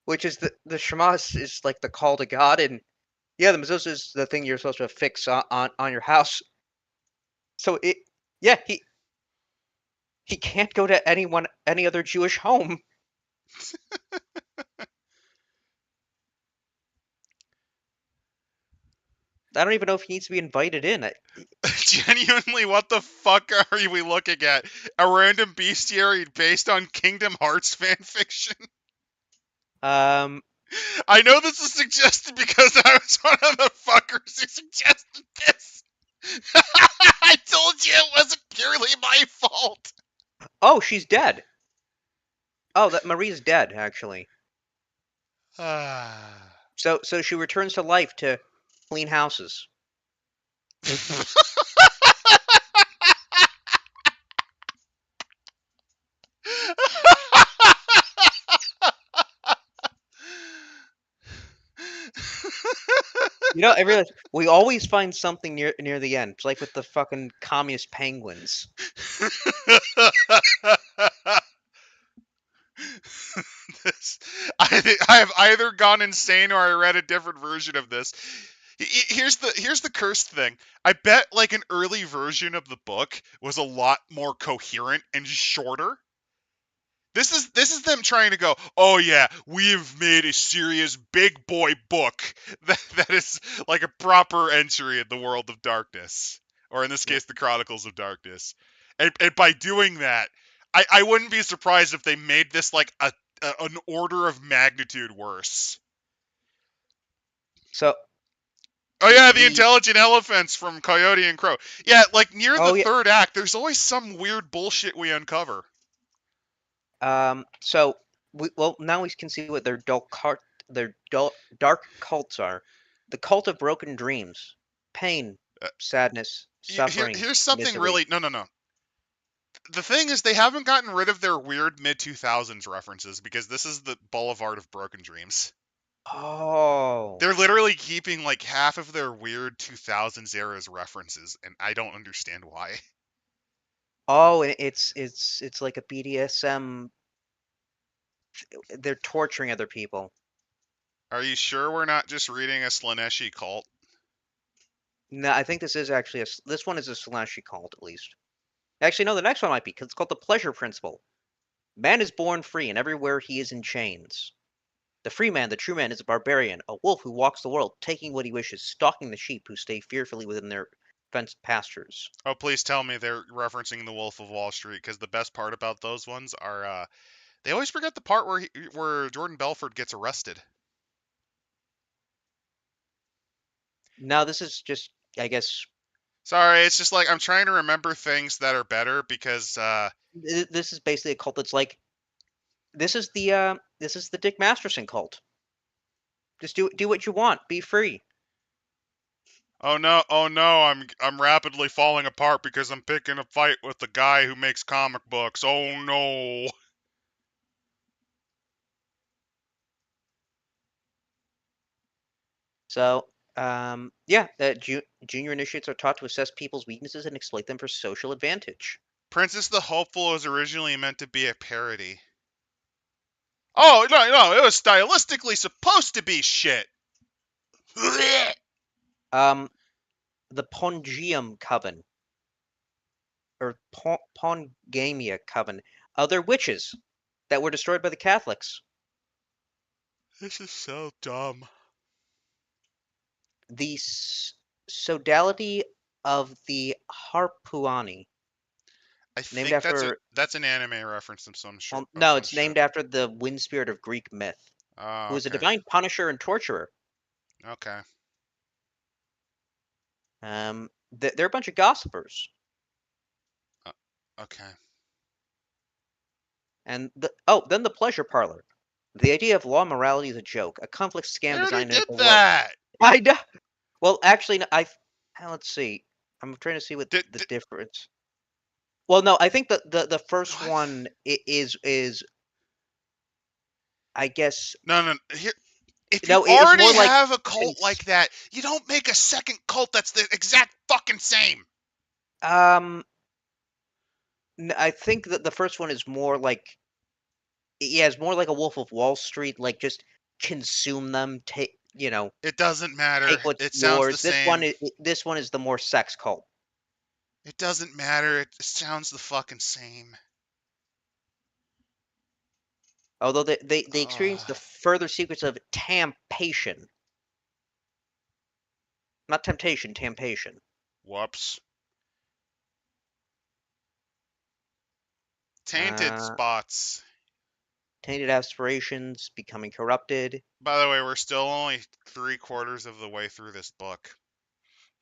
which is the Shema is like the call to God, and yeah, the mezuzah is the thing you're supposed to affix on your house. So yeah, he can't go to any other Jewish home. I don't even know if he needs to be invited in. Genuinely, what the fuck are we looking at? A random bestiary based on Kingdom Hearts fanfiction? Um, I know this is suggested because I was one of the fuckers who suggested this. I told you it wasn't purely my fault. oh, she's dead. Oh, that Marie's dead actually. So she returns to life to clean houses. You know, I realize we always find something near the end. It's like with the fucking communist penguins. this, I have either gone insane or I read a different version of this. Here's the cursed thing. I bet like an early version of the book was a lot more coherent and shorter. This is them trying to go, oh yeah, we have made a serious big boy book that is like a proper entry in the world of darkness, or in this Yeah. case, the Chronicles of Darkness. And by doing that, I wouldn't be surprised if they made this like an order of magnitude worse. So Oh yeah, the the intelligent elephants from Coyote and Crow. Yeah, like near the oh yeah. third act, there's always some weird bullshit we uncover. So well now we can see what their dark cults are. The cult of broken dreams, pain, Uh, sadness, suffering, Here's something misery. really no. The thing is, they haven't gotten rid of their weird mid 2000s references because this is the Boulevard of Broken Dreams. Oh. They're literally keeping like half of their weird 2000s era's references, and I don't understand why. Oh, and it's like a BDSM. They're torturing other people. Are you sure we're not just reading a Slaneshi cult? No, I think this is actually this one is a Slaneshi cult at least. Actually, no, the next one might be because it's called the Pleasure Principle. Man is born free, and everywhere he is in chains. The free man, the true man, is a barbarian, a wolf who walks the world, taking what he wishes, stalking the sheep who stay fearfully within their fenced pastures. Oh, please tell me they're referencing the Wolf of Wall Street, because the best part about those ones are they always forget the part where Jordan Belfort gets arrested. Now, this is just, I guess, Sorry, it's just like I'm trying to remember things that are better because this is basically a cult that's like this is the Dick Masterson cult. Just do what you want, be free. oh no, I'm rapidly falling apart because I'm picking a fight with the guy who makes comic books. Oh no. So, yeah, junior initiates are taught to assess people's weaknesses and exploit them for social advantage. Princess the Hopeful was originally meant to be a parody. Oh no, it was stylistically supposed to be shit. Um, the Pongium Coven or Pongamia Coven. They're witches. that were destroyed by the Catholics. This is so dumb. The sodality of the Harpuani, I named think after, that's an anime reference of well, of no, some it's named shit. after the wind spirit of Greek myth, Oh, who is a okay. divine punisher and torturer. Okay. They're a bunch of gossipers. Uh, okay. And then the pleasure parlor. The idea of law and morality is a joke, a complex We scam already designed to did make the world. that. I know. Well, actually, no, let's see. I'm trying to see what Did, the did difference. Well, no, I think the first what? one is I guess No, no. Here, if you no, it's already more like have a cult since like that, you don't make a second cult that's the exact fucking same. um I think that the first one is more like, yeah, it's more like a Wolf of Wall Street, like just consume them, It doesn't matter. take what's It sounds the yours. same. This one is the more sex cult. It doesn't matter. It sounds the fucking same. Although they experience the Ugh. further secrets of tampation. Not temptation, tampation. Whoops. Tainted Uh, spots. Tainted aspirations, becoming corrupted, By the way, we're still only 3/4 of the way through this book.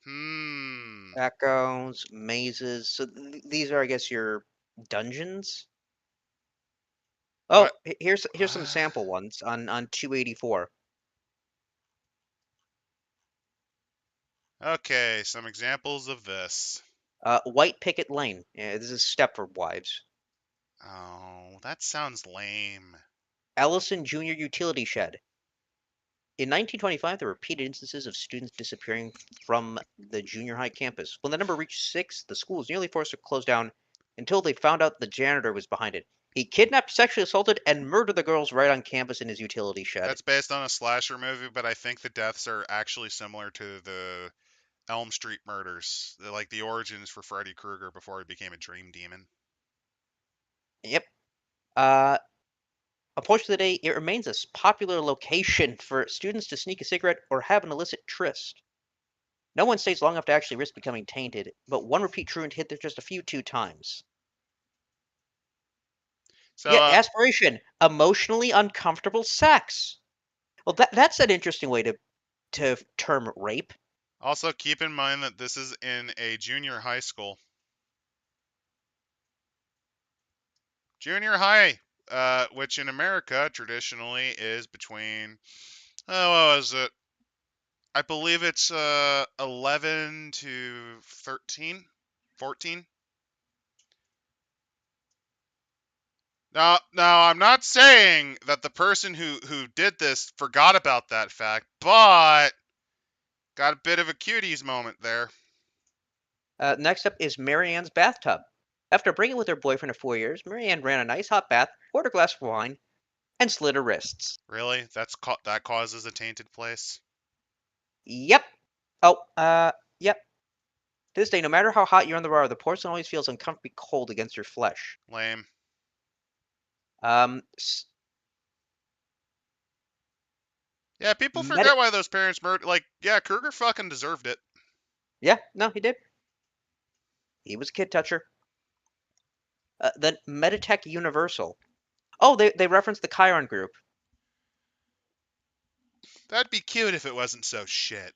Hmm. echoes, mazes. So these are, I guess, your dungeons. Oh, What? here's some sample ones on 284. Okay, some examples of this. White Picket Lane. Yeah, this is Stepford Wives. Oh, that sounds lame. Ellison Junior Utility Shed. In 1925, there were repeated instances of students disappearing from the junior high campus. When the number reached 6, the school was nearly forced to close down until they found out the janitor was behind it. He kidnapped, sexually assaulted, and murdered the girls right on campus in his utility shed. That's based on a slasher movie, but I think the deaths are actually similar to the Elm Street murders. They're like the origins for Freddy Krueger before he became a dream demon. Yep. Uh, a portion of the day, it remains a popular location for students to sneak a cigarette or have an illicit tryst. No one stays long enough to actually risk becoming tainted, but one repeat truant hit there just a few 2 times. So, Yeah, aspiration, emotionally uncomfortable sex. Well, that's an interesting way to term rape. also keep in mind that this is in a junior high school. Junior high, which in America traditionally is between, oh, what was it? I believe it's 11 to 13, 14. Now, I'm not saying that the person who did this forgot about that fact, but got a bit of a cuties moment there. Next up is Marianne's bathtub. After breaking with her boyfriend of 4 years, Marianne ran a nice hot bath, poured a glass of wine, and slit her wrists. Really? That causes a tainted place? Yep. Oh, yep. To this day, no matter how hot you're in the bar, the porcelain always feels uncomfortably cold against your flesh. Lame. Um, Yeah, people meta. forget why those parents murdered. Like, yeah, Kruger fucking deserved it. Yeah, no, he did. He was a kid toucher. Then Meditech Universal. Oh, they referenced the Chiron group. That'd be cute if it wasn't so shit.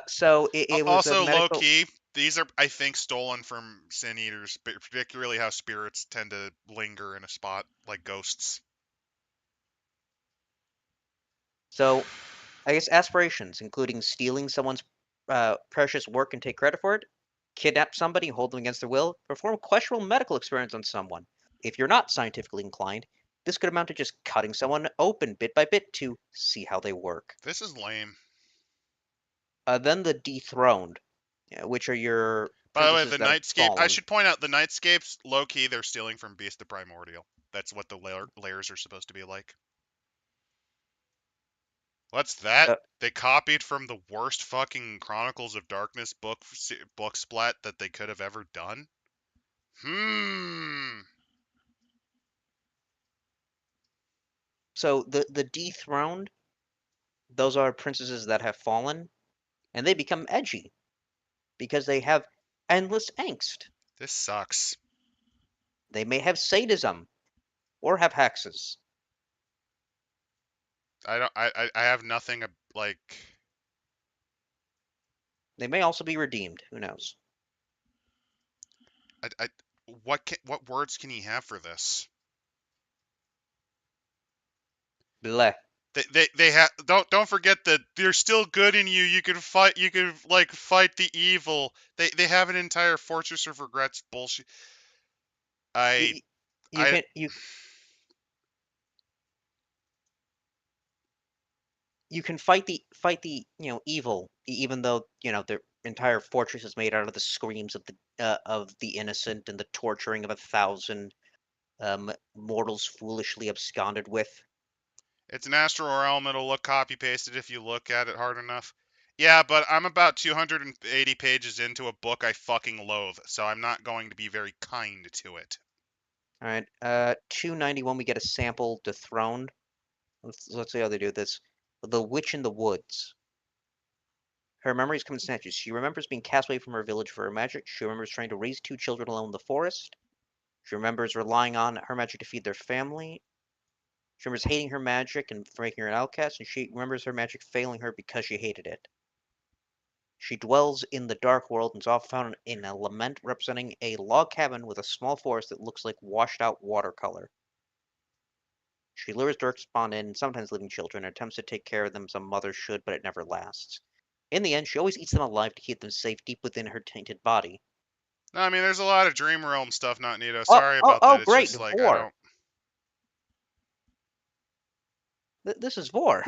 So it was a Also, low medical. key, these are, I think, stolen from Sin Eaters, particularly how spirits tend to linger in a spot like ghosts. So I guess aspirations, including stealing someone's precious work and take credit for it, kidnap somebody, hold them against their will, perform questionable medical experiments on someone. If you're not scientifically inclined, this could amount to just cutting someone open bit by bit to see how they work. This is lame. Then the dethroned, which are your By the way, princesses the that have Nightscape, I fallen. should point out the Nightscapes, low key, they're stealing from Beast the Primordial. That's what the layers are supposed to be like. What's that? Uh, They copied from the worst fucking Chronicles of Darkness book splat that they could have ever done? Hmm. So the dethroned, those are princesses that have fallen, and they become edgy because they have endless angst. This sucks. They may have sadism or have hexes. I don't. I have nothing like. They may also be redeemed. Who knows? I. What words can he have for this? Bleh. They have don't forget that there's still good in you. You can fight. You can like fight the evil. They have an entire Fortress of Regrets bullshit. I You, you I can you can fight the evil, even though their entire fortress is made out of the screams of the innocent and the torturing of 1,000 mortals foolishly absconded with. It's an astral realm. It'll look copy pasted if you look at it hard enough. Yeah, but I'm about 280 pages into a book I fucking loathe, so I'm not going to be very kind to it. All right, 291 we get a sample dethroned. Let's see how they do this. The Witch in the Woods. Her memories come in snatches. She remembers being cast away from her village for her magic. She remembers trying to raise two children alone in the forest. She remembers relying on her magic to feed their family. She remembers hating her magic and for making her an outcast, and she remembers her magic failing her because she hated it. She dwells in the dark world and is often found in a lament representing a log cabin with a small forest that looks like washed out watercolor. She lures darkspawn in, sometimes living children, and attempts to take care of them as a mother should, but it never lasts. In the end, she always eats them alive to keep them safe deep within her tainted body. No, I mean, there's a lot of Dream Realm stuff, not Nito. Oh, Sorry oh, about oh, that. It's great, just like I Vor. don't. This is Vor.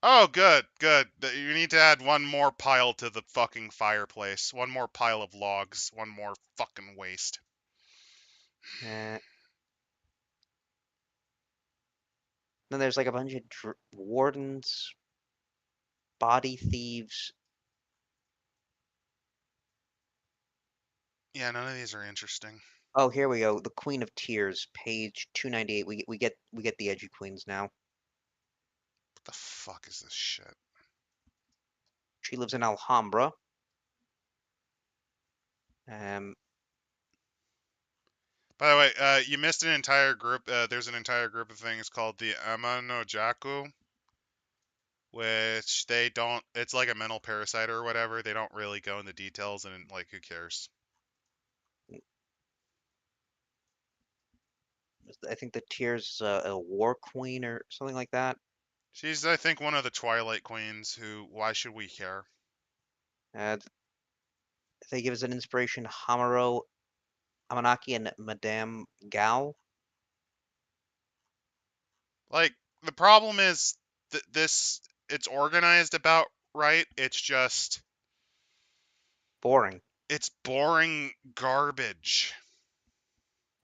Oh, good, good. You need to add one more pile to the fucking fireplace. One more pile of logs. One more fucking waste. Uh, then there's like a bunch of wardens, body thieves. Yeah, none of these are interesting. Oh, here we go. The Queen of Tears, page 298. We get the edgy queens now. What the fuck is this shit? She lives in Alhambra. Um, By the way, you missed an entire group. There's an entire group of things called the Ama no Jaku, which they don't. It's like a mental parasite or whatever. They don't really go into details, and like, who cares? I think the Tears is a war queen or something like that. She's, I think, one of the Twilight Queens. Who? Why should we care? Uh, they give us an inspiration: Hamaro, Amanaki, and Madame Gao. Like, the problem is that this. It's organized about right. It's just. Boring. It's boring garbage.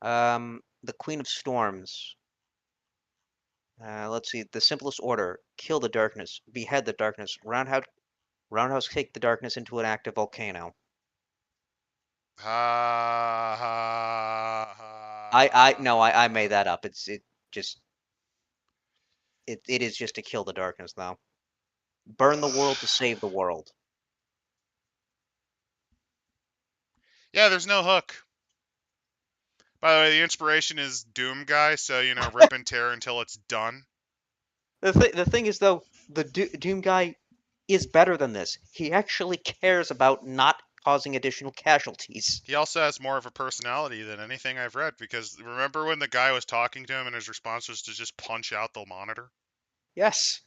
The Queen of Storms. Let's see. The simplest order: kill the darkness, behead the darkness, roundhouse kick the darkness into an active volcano. Ha ha I no, I ha. made that up. Just it is just to kill the darkness though. Burn the world to save the world. Yeah, there's no hook. By the way, the inspiration is Doom Guy, so rip and tear until it's done. The thing is though, the Doom guy is better than this. He actually cares about not causing additional casualties. He also has more of a personality than anything I've read, because remember when the guy was talking to him and his response was to just punch out the monitor? Yes,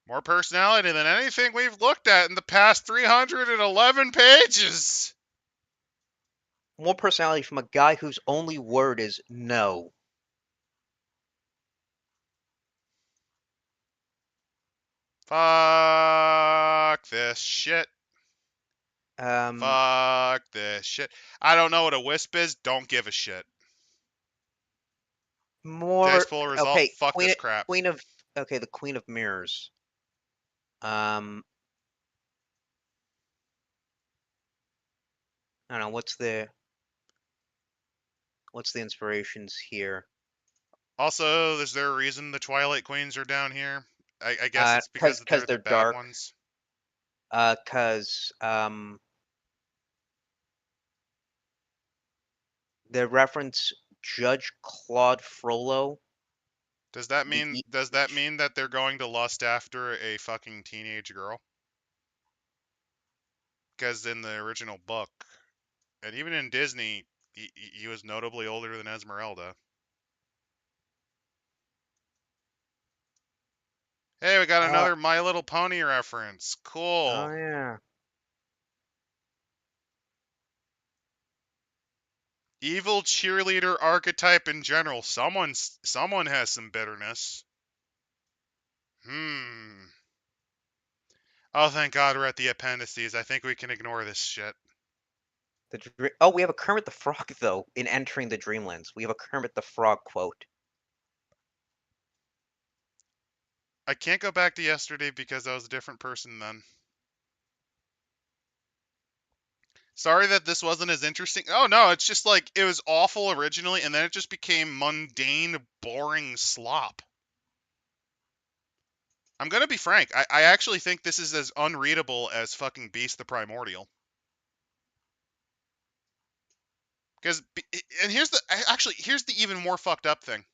More personality than anything we've looked at in the past 311 pages. more personality from a guy whose only word is no. Fuck this shit. Um, Fuck this shit. I don't know what a wisp is. Don't give a shit. Dice more pool result. okay. Fuck Queen this crap. Queen of okay. The Queen of Mirrors. Um, I don't know what's the inspirations here. Also, is there a reason the Twilight Queens are down here? I guess it's because Because they're the they're bad dark. ones. 'Cause they reference Judge Claude Frollo, Does that the mean that they're going to lust after a fucking teenage girl? Because in the original book, and even in Disney, he was notably older than Esmeralda. Hey, we got uh another My Little Pony reference. oh Cool. yeah. Evil cheerleader archetype in general. Someone has some bitterness. Hmm. Oh, thank God we're at the appendices. I think we can ignore this shit. Oh, we have a Kermit the Frog though in entering the Dreamlands. We have a Kermit the Frog quote. I can't go back to yesterday because I was a different person then. Sorry that this wasn't as interesting. Oh no, it's just like it was awful originally and then it just became mundane, boring slop. I'm gonna be frank. I actually think this is as unreadable as fucking Beast the Primordial. Because, and here's the even more fucked up thing.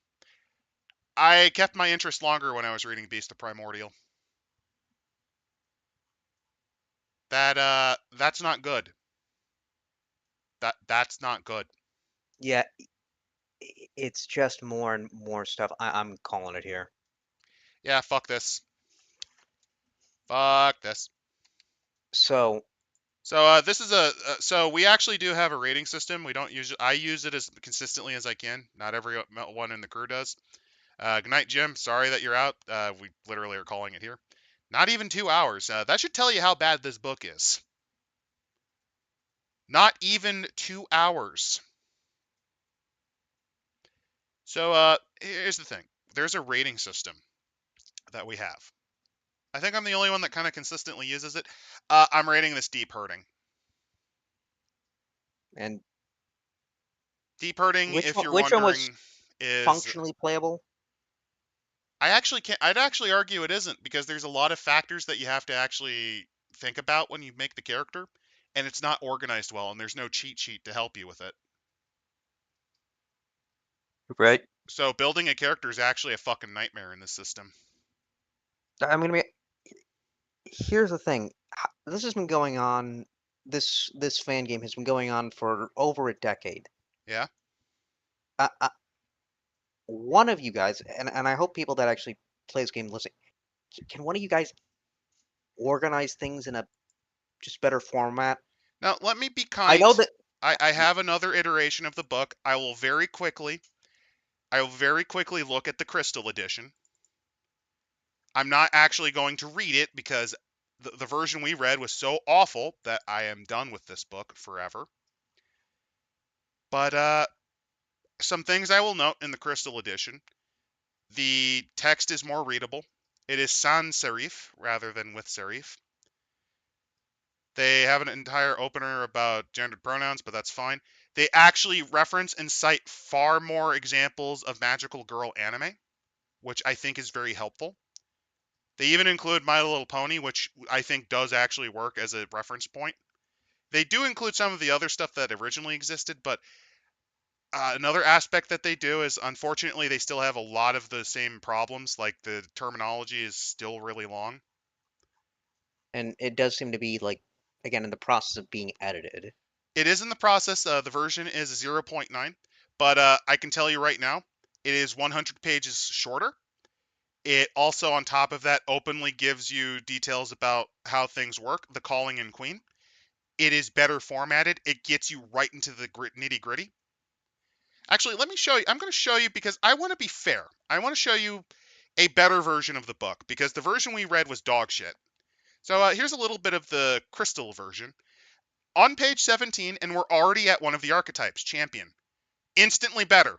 I kept my interest longer when I was reading Beast the Primordial. That's not good. That's not good. Yeah, it's just more and more stuff. I'm calling it here. Yeah, fuck this. Fuck this. So, So this is so we actually do have a rating system. We don't use I use it as consistently as I can. Not every one in the crew does. Good night, Jim. Sorry that you're out. We literally are calling it here. Not even 2 hours. That should tell you how bad this book is. Not even 2 hours. So here's the thing. There's a rating system that we have. I think I'm the only one that kind of consistently uses it. I'm rating this deep hurting. and Deep hurting, if you're which one was wondering, is functionally playable? I actually can't. I'd actually argue it isn't because there's a lot of factors that you have to actually think about when you make the character, and it's not organized well, and there's no cheat sheet to help you with it. Right. So building a character is actually a fucking nightmare in this system. I mean, here's the thing. This has been going on. This fan game has been going on for over a decade. Yeah. Uh, one of you guys, and I hope people that actually play this game listen. Can one of you guys organize things in a just better format? Now let me be I know kind. that. I have another iteration of the book. I will very quickly look at the Crystal Edition. I'm not actually going to read it because the version we read was so awful that I am done with this book forever. But some things I will note in the Crystal Edition. The text is more readable. It is sans serif rather than with serif. They have an entire opener about gendered pronouns, but that's fine. They actually reference and cite far more examples of magical girl anime, which I think is very helpful. They even include My Little Pony, which I think does actually work as a reference point. They do include some of the other stuff that originally existed, but another aspect that they do is unfortunately they still have a lot of the same problems, like the terminology is still really long. And it does seem to be like again in the process of being edited. It is in the process. The version is 0.9, but I can tell you right now, it is 100 pages shorter. It also, on top of that, openly gives you details about how things work, the calling in queen. It is better formatted. It gets you right into the nitty gritty. Actually, let me show you. I'm going to show you because I want to be fair. I want to show you a better version of the book because the version we read was dog shit. So here's a little bit of the crystal version. On page 17, and we're already at one of the archetypes, champion. Instantly better.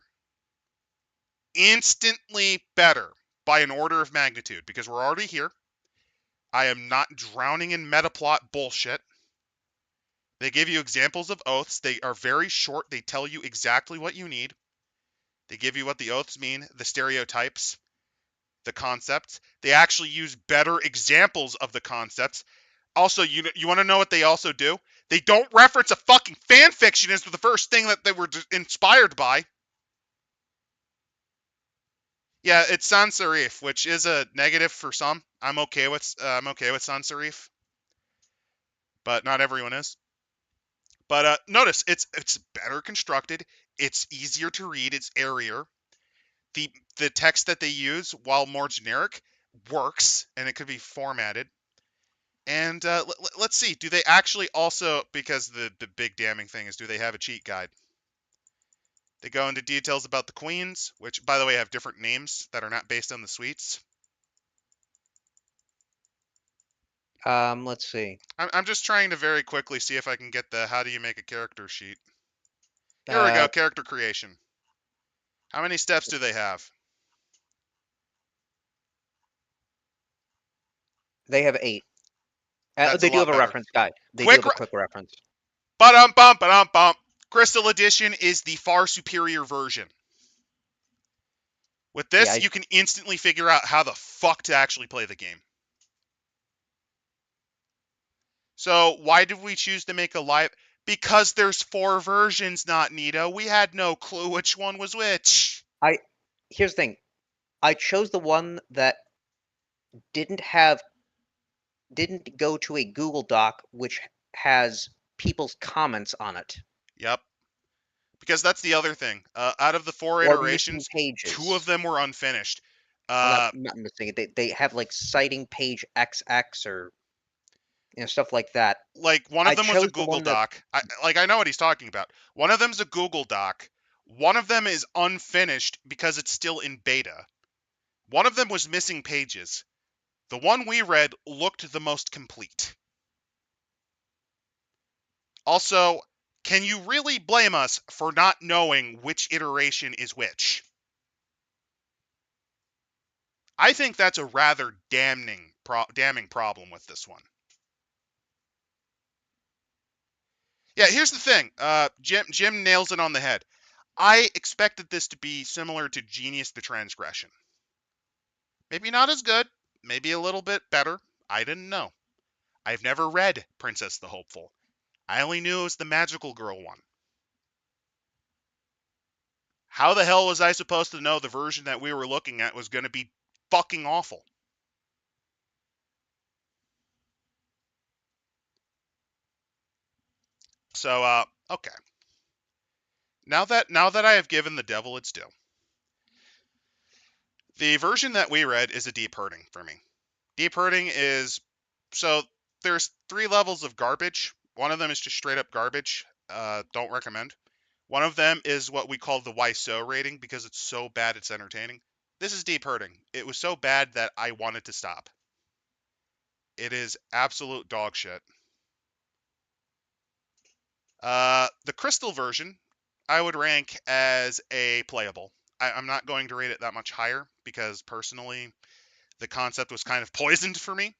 Instantly better by an order of magnitude because we're already here. I am not drowning in metaplot bullshit. They give you examples of oaths. They are very short. They tell you exactly what you need. They give you what the oaths mean, the stereotypes, the concepts. They actually use better examples of the concepts. Also, you want to know what they also do? They don't reference a fucking fan fiction as the first thing that they were inspired by. Yeah, it's sans serif, which is a negative for some. I'm okay with sans serif, but not everyone is. But notice it's better constructed. It's easier to read. It's airier. The text that they use, while more generic, works, and it could be formatted. And let's see, do they actually also, because the big damning thing is, do they have a cheat guide? They go into details about the queens, which, by the way, have different names that are not based on the suites. Let's see. I'm just trying to very quickly see if I can get the how do you make a character sheet. Here we go, Uh, character creation. How many steps do they have? they have 8. That's a They do have lot a better. reference guide. They do Quick, have a quick reference. ba-dum bump, ba-dum bump. Crystal Edition is the far superior version. With Yeah, this, you can instantly figure out how the fuck to actually play the game. So why did we choose to make a live? Because there's 4 versions, not Nito. We had no clue which one was which. I here's the thing. I chose the one that didn't have didn't go to a Google Doc which has people's comments on it Yep. Because that's the other thing. Out of the 4 or missing iterations, 2 of pages. them were unfinished. Well, Uh, not missing. They have like citing page XX or stuff like that. like one of I them was a chose the Google one that Doc. I know what he's talking about. One of them's a Google Doc. One of them is unfinished because it's still in beta. One of them was missing pages. The one we read looked the most complete. Also, can you really blame us for not knowing which iteration is which? I think that's a rather damning problem with this one. Yeah, here's the thing. Jim nails it on the head. I expected this to be similar to Genius the Transgression. Maybe not as good, maybe a little bit better. I didn't know. I've never read Princess the Hopeful. I only knew it was the magical girl one. How the hell was I supposed to know the version that we were looking at was going to be fucking awful? So, okay. Now that I have given the devil its due, the version that we read is a deep hurting for me. Deep hurting is so there's 3 levels of garbage. One of them is just straight up garbage. Don't recommend. One of them is what we call the why so rating because it's so bad it's entertaining. This is deep hurting. It was so bad that I wanted to stop. It is absolute dog shit. The crystal version, I would rank as a playable. I'm not going to rate it that much higher because personally, the concept was kind of poisoned for me.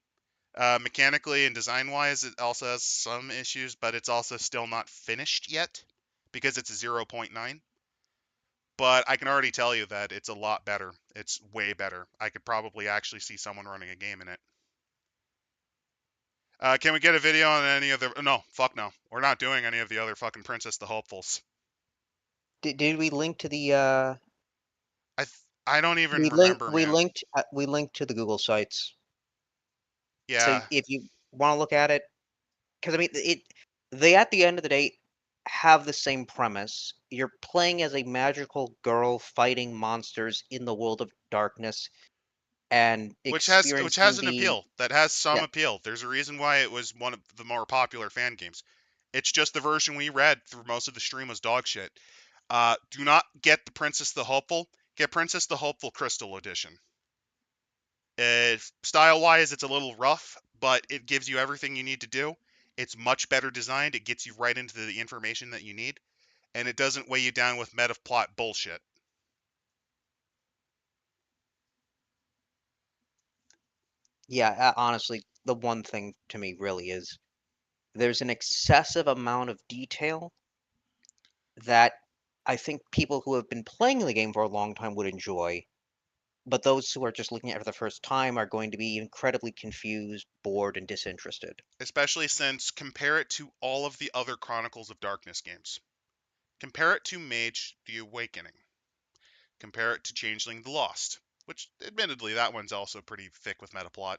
Mechanically and design wise, it also has some issues, but it's also still not finished yet because it's a 0.9. But I can already tell you that it's a lot better. It's way better. I could probably actually see someone running a game in it. Can we get a video on any of the? No, fuck no. We're not doing any of the other fucking Princess the Hopefuls. did we link to the I I don't even remember, man. we linked to the Google sites. So Yeah, if you want to look at it, because I mean they at the end of the day have the same premise. You're playing as a magical girl fighting monsters in the world of darkness and which has experiencing an the appeal. That has some yeah. appeal. There's a reason why it was one of the more popular fan games. It's just the version we read through most of the stream was dog shit. Do not get the Princess the Hopeful. Get Princess the Hopeful Crystal Edition. Style wise, it's a little rough, but it gives you everything you need to do. It's much better designed. It gets you right into the information that you need, and it doesn't weigh you down with meta plot bullshit. Yeah, honestly, the one thing to me really is there's an excessive amount of detail that I think people who have been playing the game for a long time would enjoy, but those who are just looking at it for the first time are going to be incredibly confused, bored, and disinterested. Especially since compare it to all of the other Chronicles of Darkness games. Compare it to Mage the Awakening. Compare it to Changeling the Lost, which admittedly that one's also pretty thick with metaplot.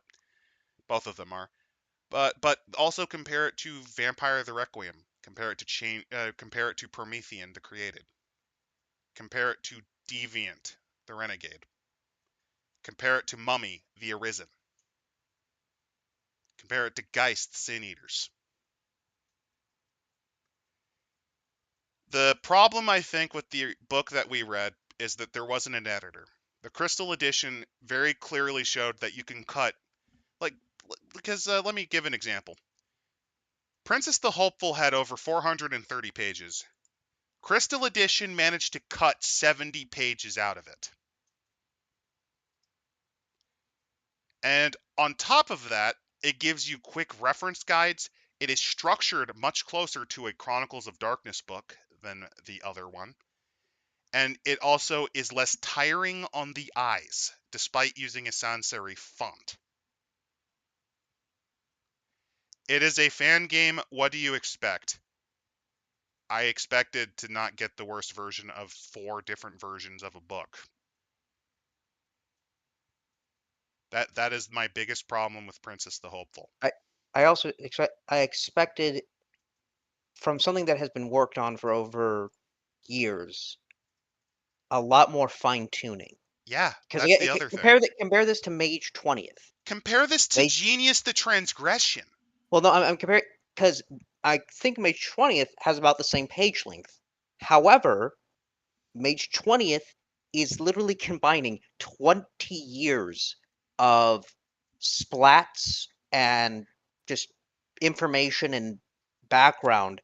Both of them are. But also compare it to Vampire the Requiem. Compare it to Promethean the Created. Compare it to Deviant the Renegade. Compare it to Mummy the Arisen. Compare it to Geist the Sin Eaters. The problem, I think, with the book that we read is that there wasn't an editor. The Crystal Edition very clearly showed that you can cut, like, because let me give an example. Princess the Hopeful had over 430 pages. Crystal Edition managed to cut 70 pages out of it. And on top of that, it gives you quick reference guides. It is structured much closer to a Chronicles of Darkness book than the other one. And it also is less tiring on the eyes, despite using a sans serif font. It is a fan game. What do you expect? I expected to not get the worst version of 4 different versions of a book. That is my biggest problem with Princess the Hopeful. I expected from something that has been worked on for over years a lot more fine tuning. Yeah, Because that's the other thing. compare this to Mage 20th. Compare this to Mage, Genius the Transgression. well, no, I'm comparing because I think Mage 20th has about the same page length. However, Mage 20th is literally combining 20 years of splats and just information and background,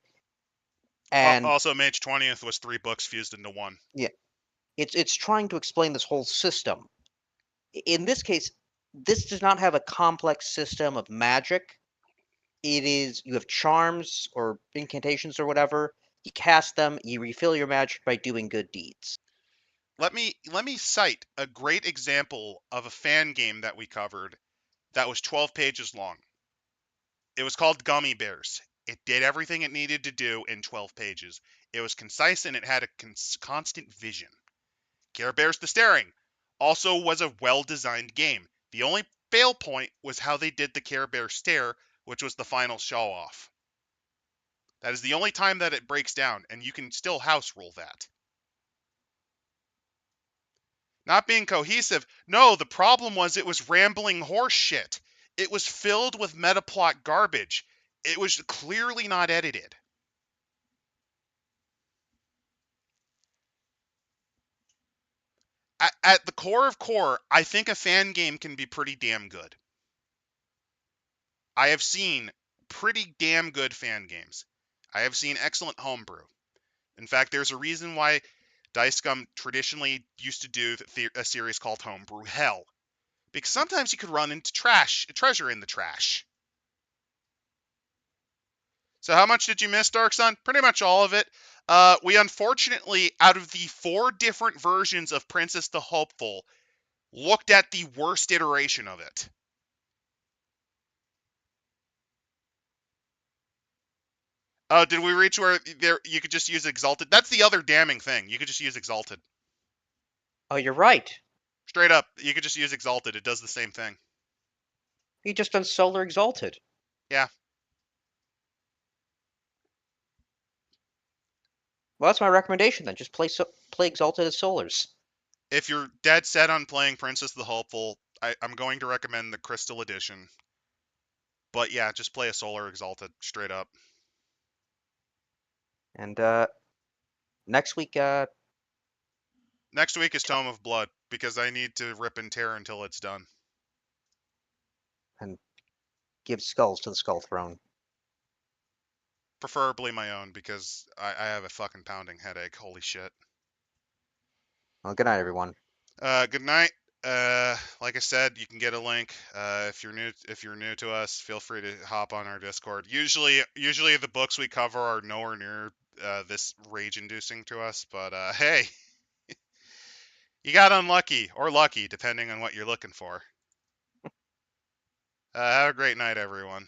and Also, Mage 20th was 3 books fused into one. yeah, it's trying to explain this whole system. In this case, this does not have a complex system of magic. It is you have charms or incantations or whatever. You cast them, you refill your magic by doing good deeds. Let me cite a great example of a fan game that we covered that was 12 pages long. It was called Gummy Bears. It did everything it needed to do in 12 pages. It was concise and it had a constant vision. Care Bears the Staring also was a well-designed game. The only fail point was how they did the Care Bear stare, which was the final show off. That is the only time that it breaks down, and you can still house rule that. Not being cohesive. No, the problem was it was rambling horse shit. It was filled with metaplot garbage. It was clearly not edited. At the core of core, I think a fan game can be pretty damn good. I have seen pretty damn good fan games. I have seen excellent homebrew. In fact, there's a reason why Dice Scum traditionally used to do a series called Homebrew Hell. Because sometimes you could run into treasure in the trash. So how much did you miss, Dark Sun? Pretty much all of it. We unfortunately, out of the 4 different versions of Princess the Hopeful, looked at the worst iteration of it. Oh, did we reach where there you could just use Exalted? That's the other damning thing. You could just use Exalted. Oh, you're right. Straight up, you could just use Exalted. It does the same thing. You just done Solar Exalted. Yeah. Well, that's my recommendation then. Just play Exalted as Solars. If you're dead set on playing Princess the Hopeful, I'm going to recommend the Crystal Edition. But yeah, just play a Solar Exalted, straight up. And next week, Next week is Tome of Blood, because I need to rip and tear until it's done. and give skulls to the Skull Throne. Preferably my own, because I have a fucking pounding headache. Holy shit. Well, good night, everyone. Good night. Like I said, you can get a link. If you're new to us, feel free to hop on our Discord. Usually the books we cover are nowhere near this rage-inducing to us, but hey, you got unlucky or lucky, depending on what you're looking for. Have a great night, everyone.